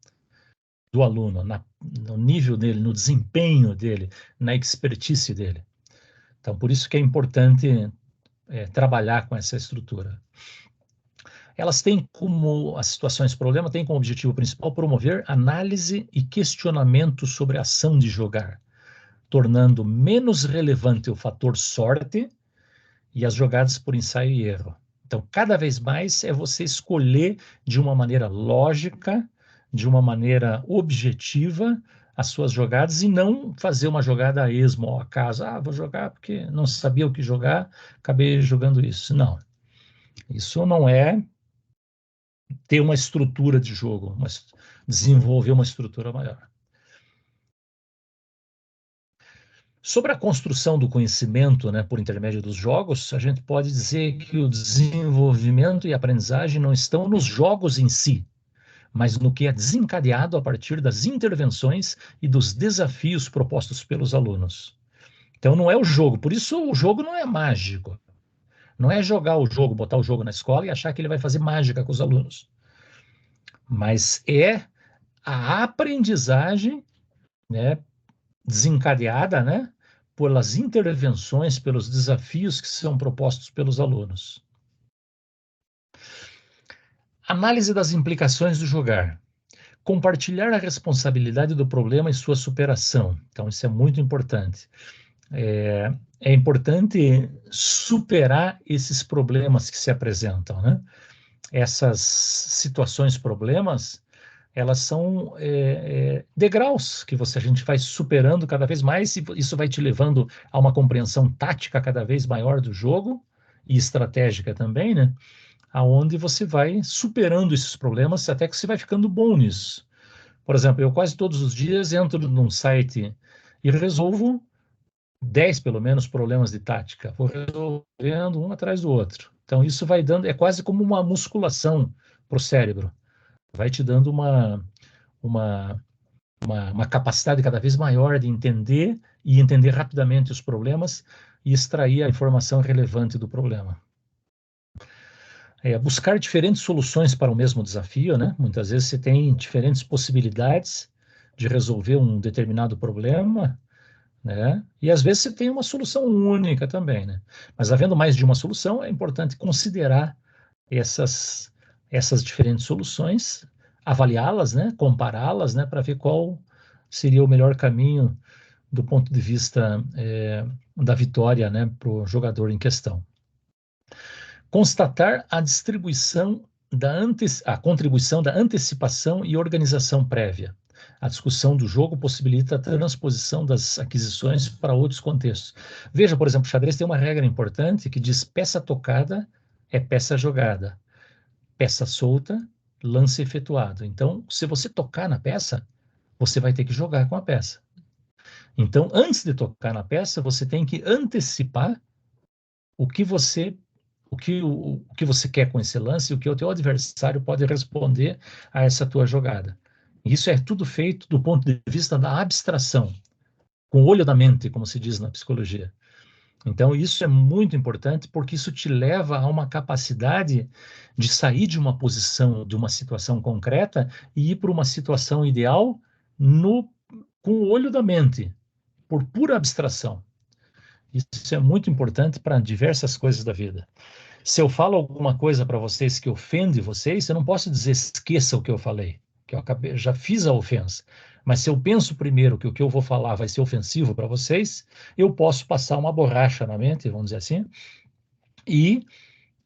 Speaker 1: do aluno, no nível dele, no desempenho dele, na expertise dele. Então, por isso que é importante trabalhar com essa estrutura. Elas têm como, as situações problema têm como objetivo principal promover análise e questionamento sobre a ação de jogar. tornando menos relevante o fator sorte e as jogadas por ensaio e erro. Então, cada vez mais é você escolher de uma maneira lógica, de uma maneira objetiva, as suas jogadas e não fazer uma jogada a esmo, ao acaso. Vou jogar porque não sabia o que jogar, acabei jogando isso. Não. Isso não é ter uma estrutura de jogo, mas desenvolver uma estrutura maior. Sobre a construção do conhecimento, né, por intermédio dos jogos, a gente pode dizer que o desenvolvimento e a aprendizagem não estão nos jogos em si, mas no que é desencadeado a partir das intervenções e dos desafios propostos pelos alunos. Então, não é o jogo, por isso o jogo não é mágico. Não é jogar o jogo, botar o jogo na escola e achar que ele vai fazer mágica com os alunos. Mas é a aprendizagem, né, desencadeada, né, pelas intervenções, pelos desafios que são propostos pelos alunos. Análise das implicações do jogar. Compartilhar a responsabilidade do problema e sua superação. Então, isso é muito importante. É importante superar esses problemas que se apresentam, né? Essas situações, problemas, elas são degraus que a gente vai superando cada vez mais e isso vai te levando a uma compreensão tática cada vez maior do jogo e estratégica também, né? Aonde você vai superando esses problemas até que você vai ficando bom nisso. Por exemplo, eu quase todos os dias entro num site e resolvo 10, pelo menos, problemas de tática. Vou resolvendo um atrás do outro. Então, isso vai dando, é quase como uma musculação para o cérebro. Vai te dando uma capacidade cada vez maior de entender e entender rapidamente os problemas e extrair a informação relevante do problema. Buscar diferentes soluções para o mesmo desafio, né? Muitas vezes você tem diferentes possibilidades de resolver um determinado problema, né? E às vezes você tem uma solução única também, né? Mas havendo mais de uma solução, é importante considerar essas diferentes soluções, avaliá-las, né? Compará-las, né? Para ver qual seria o melhor caminho do ponto de vista da vitória, né? Para o jogador em questão. Constatar a contribuição da antecipação e organização prévia. A discussão do jogo possibilita a transposição das aquisições para outros contextos. Veja, por exemplo, o xadrez tem uma regra importante que diz peça tocada é peça jogada. Peça solta, lance efetuado. Então, se você tocar na peça, você vai ter que jogar com a peça. Então, antes de tocar na peça, você tem que antecipar o que você quer com esse lance e o que o teu adversário pode responder a essa tua jogada. Isso é tudo feito do ponto de vista da abstração, com o olho da mente, como se diz na psicologia. Então, isso é muito importante porque isso te leva a uma capacidade de sair de uma posição, de uma situação concreta e ir para uma situação ideal com o olho da mente, por pura abstração. Isso é muito importante para diversas coisas da vida. Se eu falo alguma coisa para vocês que ofende vocês, eu não posso dizer esqueça o que eu falei, que eu já fiz a ofensa. Mas se eu penso primeiro que o que eu vou falar vai ser ofensivo para vocês, eu posso passar uma borracha na mente, vamos dizer assim, e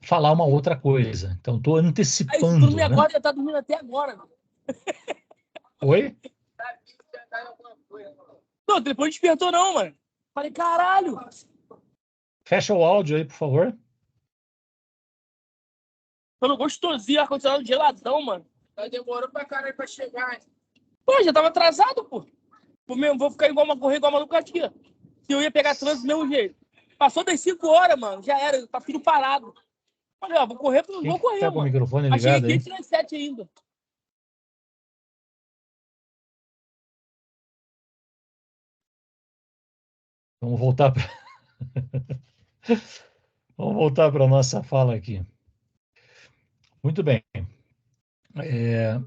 Speaker 1: falar uma outra coisa. Então, estou antecipando. Aí, se dormir agora, já está dormindo até agora. Oi? Não, o telefone despertou não, mano. Falei, caralho. Fecha o áudio aí, por favor. Falando gostosinho, ar-condicionado geladão, mano. Tá demorando pra caralho pra chegar. Pô, já tava atrasado, pô. Vou ficar correr igual maluco aqui, ó. Se eu ia pegar trânsito do mesmo jeito. Passou das 5 horas, mano. Já era, tá tudo parado. Falei, ó, vou correr, vou correr, tá, mano. Com o microfone ligado aí? Achei aqui 7 ainda. Vamos voltar para Vamos voltar para a nossa fala aqui. Muito bem. É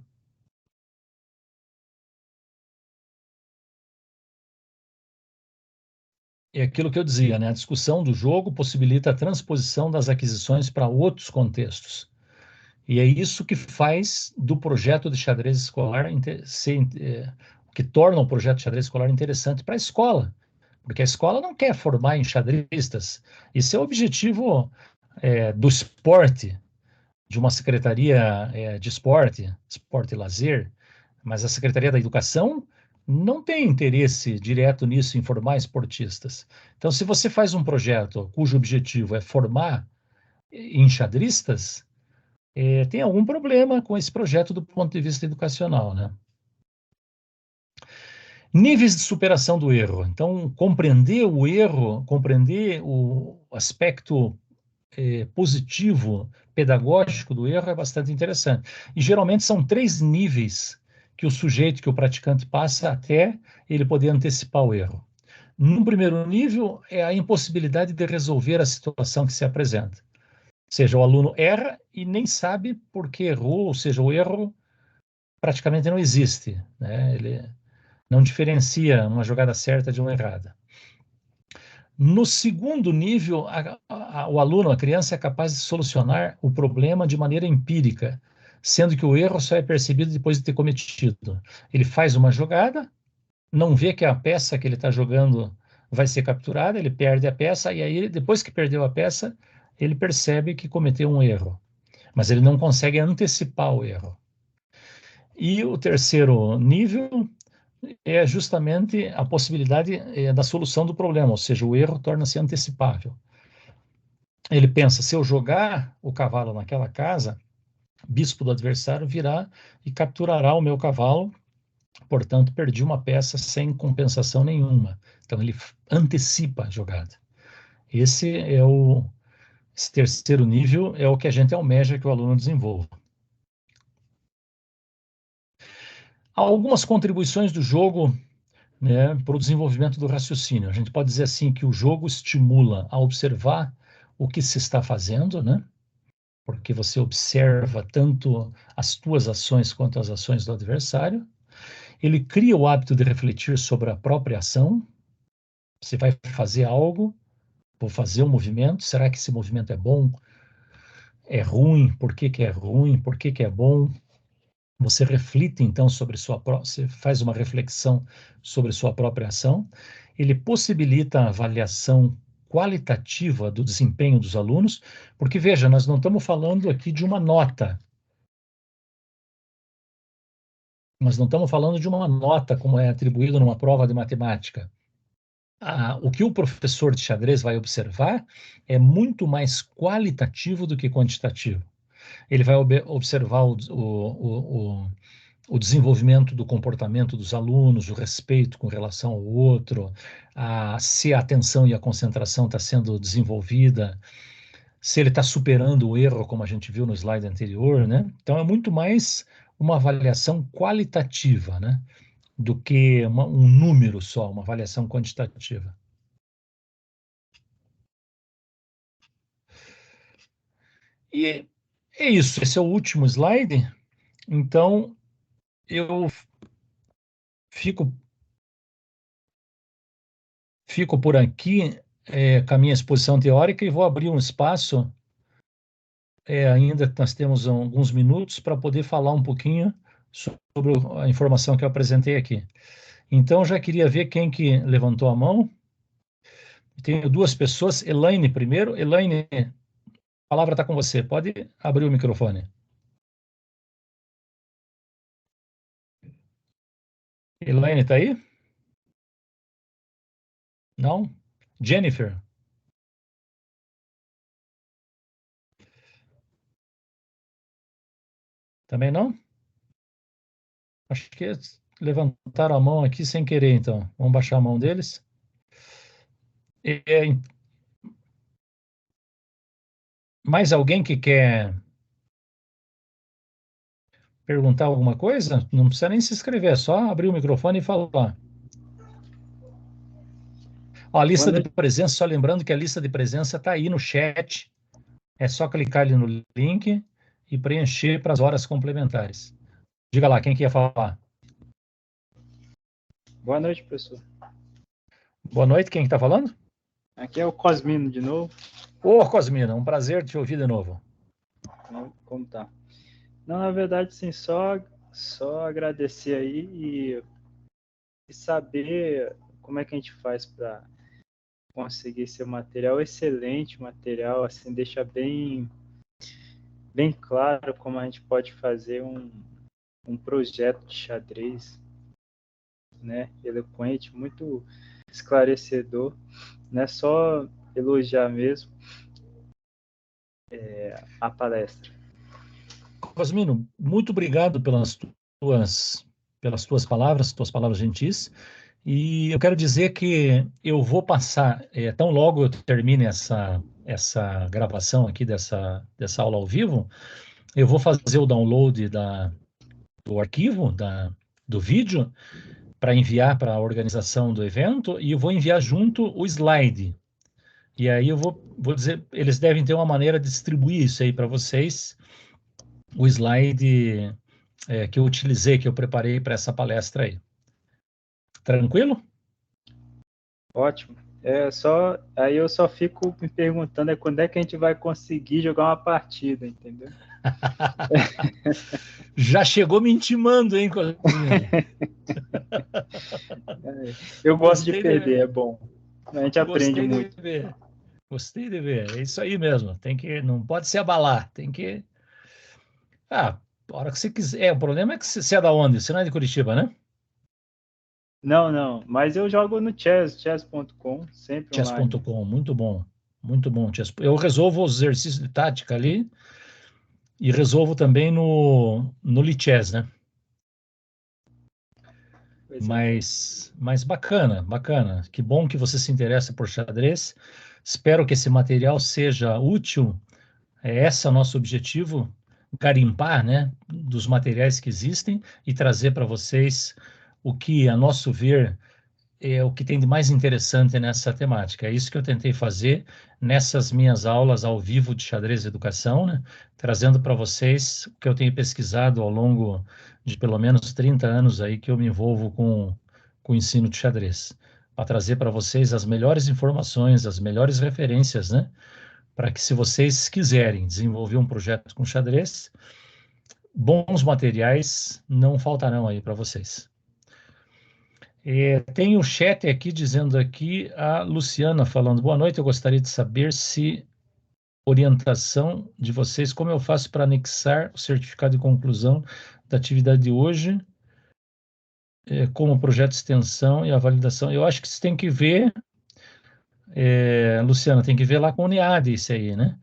Speaker 1: aquilo que eu dizia, né? A discussão do jogo possibilita a transposição das aquisições para outros contextos. E é isso que faz do projeto de xadrez escolar que torna o projeto de xadrez escolar interessante para a escola, porque a escola não quer formar enxadristas. Isso é o objetivo do esporte, de uma secretaria de esporte e lazer, mas a Secretaria da Educação não tem interesse direto nisso, em formar esportistas. Então, se você faz um projeto cujo objetivo é formar enxadristas, tem algum problema com esse projeto do ponto de vista educacional, né? Níveis de superação do erro. Então, compreender o erro, compreender o aspecto positivo, pedagógico do erro é bastante interessante. E geralmente são 3 níveis que o sujeito, que o praticante passa até ele poder antecipar o erro. No primeiro nível é a impossibilidade de resolver a situação que se apresenta. Ou seja, o aluno erra e nem sabe por que errou, ou seja, o erro praticamente não existe, né? Ele não diferencia uma jogada certa de uma errada. No segundo nível, o aluno, a criança, é capaz de solucionar o problema de maneira empírica, sendo que o erro só é percebido depois de ter cometido. Ele faz uma jogada, não vê que a peça que ele está jogando vai ser capturada, ele perde a peça, e aí, depois que perdeu a peça, ele percebe que cometeu um erro, mas ele não consegue antecipar o erro. E o terceiro nível é justamente a possibilidade da solução do problema, ou seja, o erro torna-se antecipável. Ele pensa, se eu jogar o cavalo naquela casa, bispo do adversário virá e capturará o meu cavalo, portanto, perdi uma peça sem compensação nenhuma. Então, ele antecipa a jogada. Esse terceiro nível é o que a gente almeja que o aluno desenvolva. Há algumas contribuições do jogo, né, para o desenvolvimento do raciocínio. A gente pode dizer assim que o jogo estimula a observar o que se está fazendo, né? Porque você observa tanto as tuas ações quanto as ações do adversário. Ele cria o hábito de refletir sobre a própria ação. Você vai fazer algo, vou fazer um movimento, será que esse movimento é bom? É ruim? Por que que é ruim? Por que que é bom? Você reflite, então, você faz uma reflexão sobre sua própria ação. Ele possibilita a avaliação qualitativa do desempenho dos alunos, porque, veja, nós não estamos falando aqui de uma nota. Nós não estamos falando de uma nota como é atribuído numa prova de matemática. O que o professor de xadrez vai observar é muito mais qualitativo do que quantitativo. Ele vai observar o desenvolvimento do comportamento dos alunos, o respeito com relação ao outro, se a atenção e a concentração está sendo desenvolvida, se ele está superando o erro, como a gente viu no slide anterior, né? Então é muito mais uma avaliação qualitativa, né? Do que um número só, uma avaliação quantitativa. E é isso, esse é o último slide. Então, eu fico por aqui com a minha exposição teórica e vou abrir um espaço, ainda nós temos alguns minutos para poder falar um pouquinho sobre a informação que eu apresentei aqui. Então, já queria ver quem que levantou a mão. Tenho 2 pessoas, Elaine primeiro. Elaine, a palavra está com você, pode abrir o microfone. Elaine, está aí? Não? Jennifer? Também não? Acho que levantaram a mão aqui sem querer, então. Vamos baixar a mão deles. Mais alguém que quer perguntar alguma coisa? Não precisa nem se inscrever, é só abrir o microfone e falar. Ó, a lista de presença, só lembrando que a lista de presença está aí no chat. É só clicar ali no link e preencher para as horas complementares. Diga lá, quem que ia falar?
Speaker 4: Boa noite, professor.
Speaker 1: Boa noite, quem que está falando?
Speaker 4: Aqui é o Cosmino de novo.
Speaker 1: Ô, Cosmina, um prazer te ouvir de novo.
Speaker 4: Como tá? Não, na verdade, sim, só agradecer aí e saber como é que a gente faz para conseguir esse material excelente, material assim, deixa bem claro como a gente pode fazer um projeto de xadrez, né? Eloquente, muito esclarecedor, não é só elogiar mesmo a palestra.
Speaker 1: Cosmino, muito obrigado pelas tuas palavras gentis. E eu quero dizer que eu vou passar, tão logo eu termine essa gravação aqui dessa aula ao vivo, eu vou fazer o download do arquivo, do vídeo, para enviar para a organização do evento, e eu vou enviar junto o slide. E aí eu vou dizer, eles devem ter uma maneira de distribuir isso aí para vocês, o slide que eu utilizei, que eu preparei para essa palestra aí. Tranquilo?
Speaker 4: Ótimo. Aí eu só fico me perguntando quando é que a gente vai conseguir jogar uma partida, entendeu?
Speaker 1: Já chegou me intimando, hein, Cosmino?
Speaker 4: Eu gosto de perder, é bom. A gente aprende muito.
Speaker 1: Gostei de ver. É isso aí mesmo. Não pode se abalar. Tem que. A hora que você quiser. O problema é que você é da onde? Você não é de Curitiba, né?
Speaker 4: Não. Mas eu jogo no chess.com, sempre online.
Speaker 1: Chess.com, muito bom. Muito bom, Chess. Eu resolvo os exercícios de tática ali e resolvo também no Lichess, né? Mas bacana. Que bom que você se interessa por xadrez. Espero que esse material seja útil. Esse é o nosso objetivo, garimpar, né, dos materiais que existem e trazer para vocês o que, a nosso ver, é o que tem de mais interessante nessa temática. É isso que eu tentei fazer nessas minhas aulas ao vivo de xadrez e educação, né? Trazendo para vocês o que eu tenho pesquisado ao longo de pelo menos 30 anos aí que eu me envolvo com o ensino de xadrez, para trazer para vocês as melhores informações, as melhores referências, né? Para que, se vocês quiserem desenvolver um projeto com xadrez, bons materiais não faltarão aí para vocês. Tem o chat aqui dizendo aqui, a Luciana falando, boa noite, eu gostaria de saber se orientação de vocês, como eu faço para anexar o certificado de conclusão da atividade de hoje, como o projeto de extensão e a validação. Eu acho que você tem que ver, Luciana, tem que ver lá com o UNIAD isso aí, né?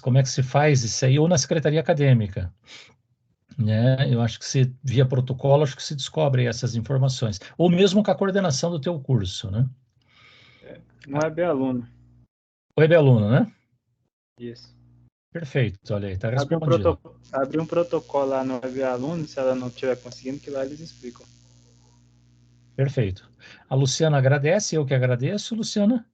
Speaker 1: Como é que se faz isso aí, ou na secretaria acadêmica. Né? Eu acho que via protocolo, acho que se descobre essas informações. Ou mesmo com a coordenação do teu curso, né?
Speaker 4: No Web Aluno.
Speaker 1: Web Aluno, né?
Speaker 4: Isso.
Speaker 1: Perfeito, olha aí, está respondido.
Speaker 4: Abrir um protocolo lá no Web Aluno, se ela não estiver conseguindo, que lá eles explicam.
Speaker 1: Perfeito. A Luciana agradece, eu que agradeço, Luciana.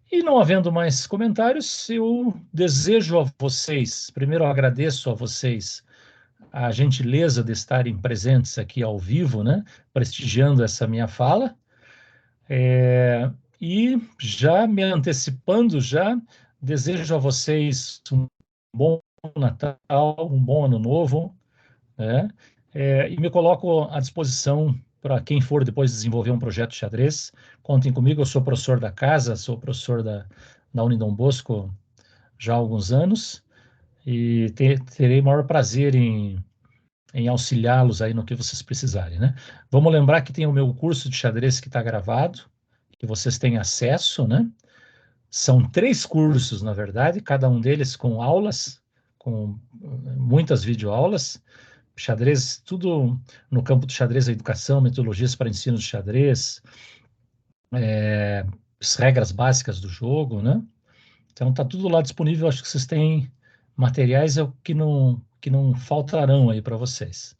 Speaker 1: E não havendo mais comentários, eu desejo a vocês, primeiro eu agradeço a vocês a gentileza de estarem presentes aqui ao vivo, né, prestigiando essa minha fala, e já me antecipando, desejo a vocês um bom Natal, um bom Ano Novo, né, e me coloco à disposição para quem for depois desenvolver um projeto de xadrez. Contem comigo, eu sou professor da casa, sou professor da Unidom Bosco já há alguns anos, e terei o maior prazer em auxiliá-los aí no que vocês precisarem, né? Vamos lembrar que tem o meu curso de xadrez que está gravado, que vocês têm acesso, né? São 3 cursos, na verdade, cada um deles com aulas, com muitas videoaulas, xadrez, tudo no campo do xadrez, a educação, metodologias para ensino de xadrez, as regras básicas do jogo, né? Então tá tudo lá disponível, acho que vocês têm materiais que não faltarão aí para vocês.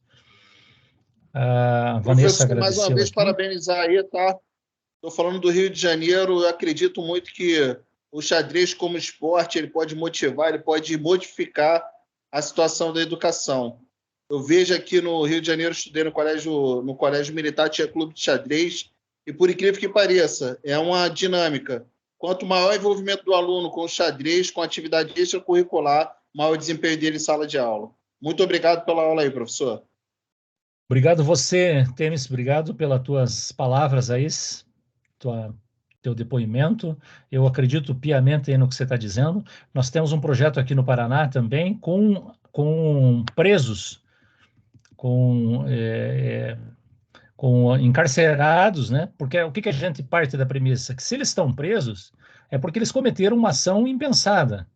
Speaker 1: A Vanessa agradeceu
Speaker 3: mais uma vez,
Speaker 1: aqui.
Speaker 3: parabenizar aí, tá? Estou falando do Rio de Janeiro, eu acredito muito que o xadrez como esporte, ele pode motivar, ele pode modificar a situação da educação. Eu vejo aqui no Rio de Janeiro, estudei no colégio militar, tinha clube de xadrez, e por incrível que pareça, é uma dinâmica. Quanto maior o envolvimento do aluno com o xadrez, com a atividade extracurricular, maior o desempenho dele em sala de aula. Muito obrigado pela aula aí, professor.
Speaker 1: Obrigado você, Temis, obrigado pelas tuas palavras aí, tua teu depoimento. Eu acredito piamente no que você está dizendo. Nós temos um projeto aqui no Paraná também com presos, com encarcerados, né? Porque o que a gente parte da premissa? Que se eles estão presos, é porque eles cometeram uma ação impensada,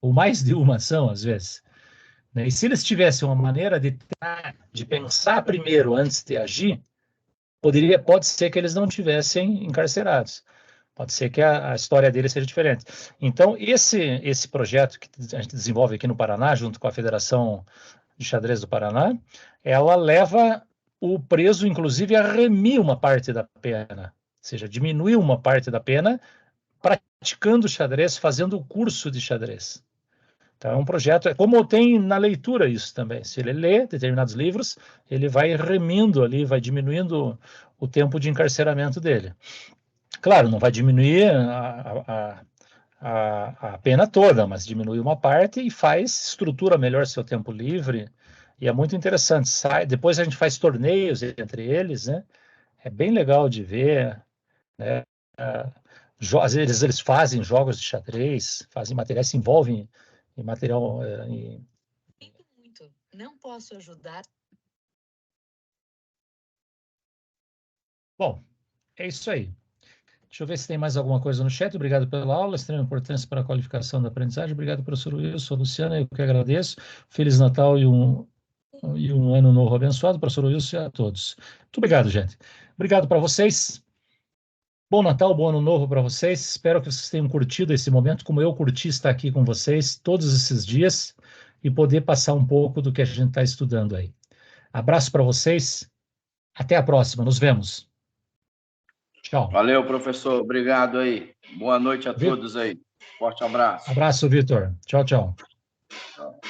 Speaker 1: ou mais de uma ação, às vezes. Né? E se eles tivessem uma maneira de pensar primeiro antes de agir, pode ser que eles não tivessem encarcerados. Pode ser que a história deles seja diferente. Então, esse projeto que a gente desenvolve aqui no Paraná, junto com a Federação de Xadrez do Paraná, ela leva o preso, inclusive, a remir uma parte da pena, ou seja, diminuir uma parte da pena, praticando xadrez, fazendo o curso de xadrez. Então, é um projeto, é como tem na leitura isso também. Se ele lê determinados livros, ele vai remindo ali, vai diminuindo o tempo de encarceramento dele. Claro, não vai diminuir a pena toda, mas diminui uma parte e estrutura melhor seu tempo livre. E é muito interessante. Depois a gente faz torneios entre eles, né? É bem legal de ver, né? Às vezes eles fazem jogos de xadrez, fazem materiais, se envolvem em material.
Speaker 5: Sinto muito, não posso ajudar.
Speaker 1: Bom, é isso aí. Deixa eu ver se tem mais alguma coisa no chat. Obrigado pela aula, extrema importância para a qualificação da aprendizagem. Obrigado, professor Wilson, Luciana, eu que agradeço. Feliz Natal e um ano novo abençoado, professor Wilson, e a todos. Muito obrigado, gente. Obrigado para vocês. Bom Natal, bom ano novo para vocês. Espero que vocês tenham curtido esse momento, como eu curti estar aqui com vocês todos esses dias e poder passar um pouco do que a gente está estudando aí. Abraço para vocês. Até a próxima. Nos vemos. Tchau.
Speaker 6: Valeu, professor. Obrigado aí. Boa noite a todos aí. Forte abraço.
Speaker 1: Abraço, Vitor. Tchau, tchau.
Speaker 6: Tchau.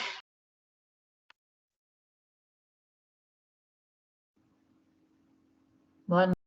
Speaker 5: Boa noite.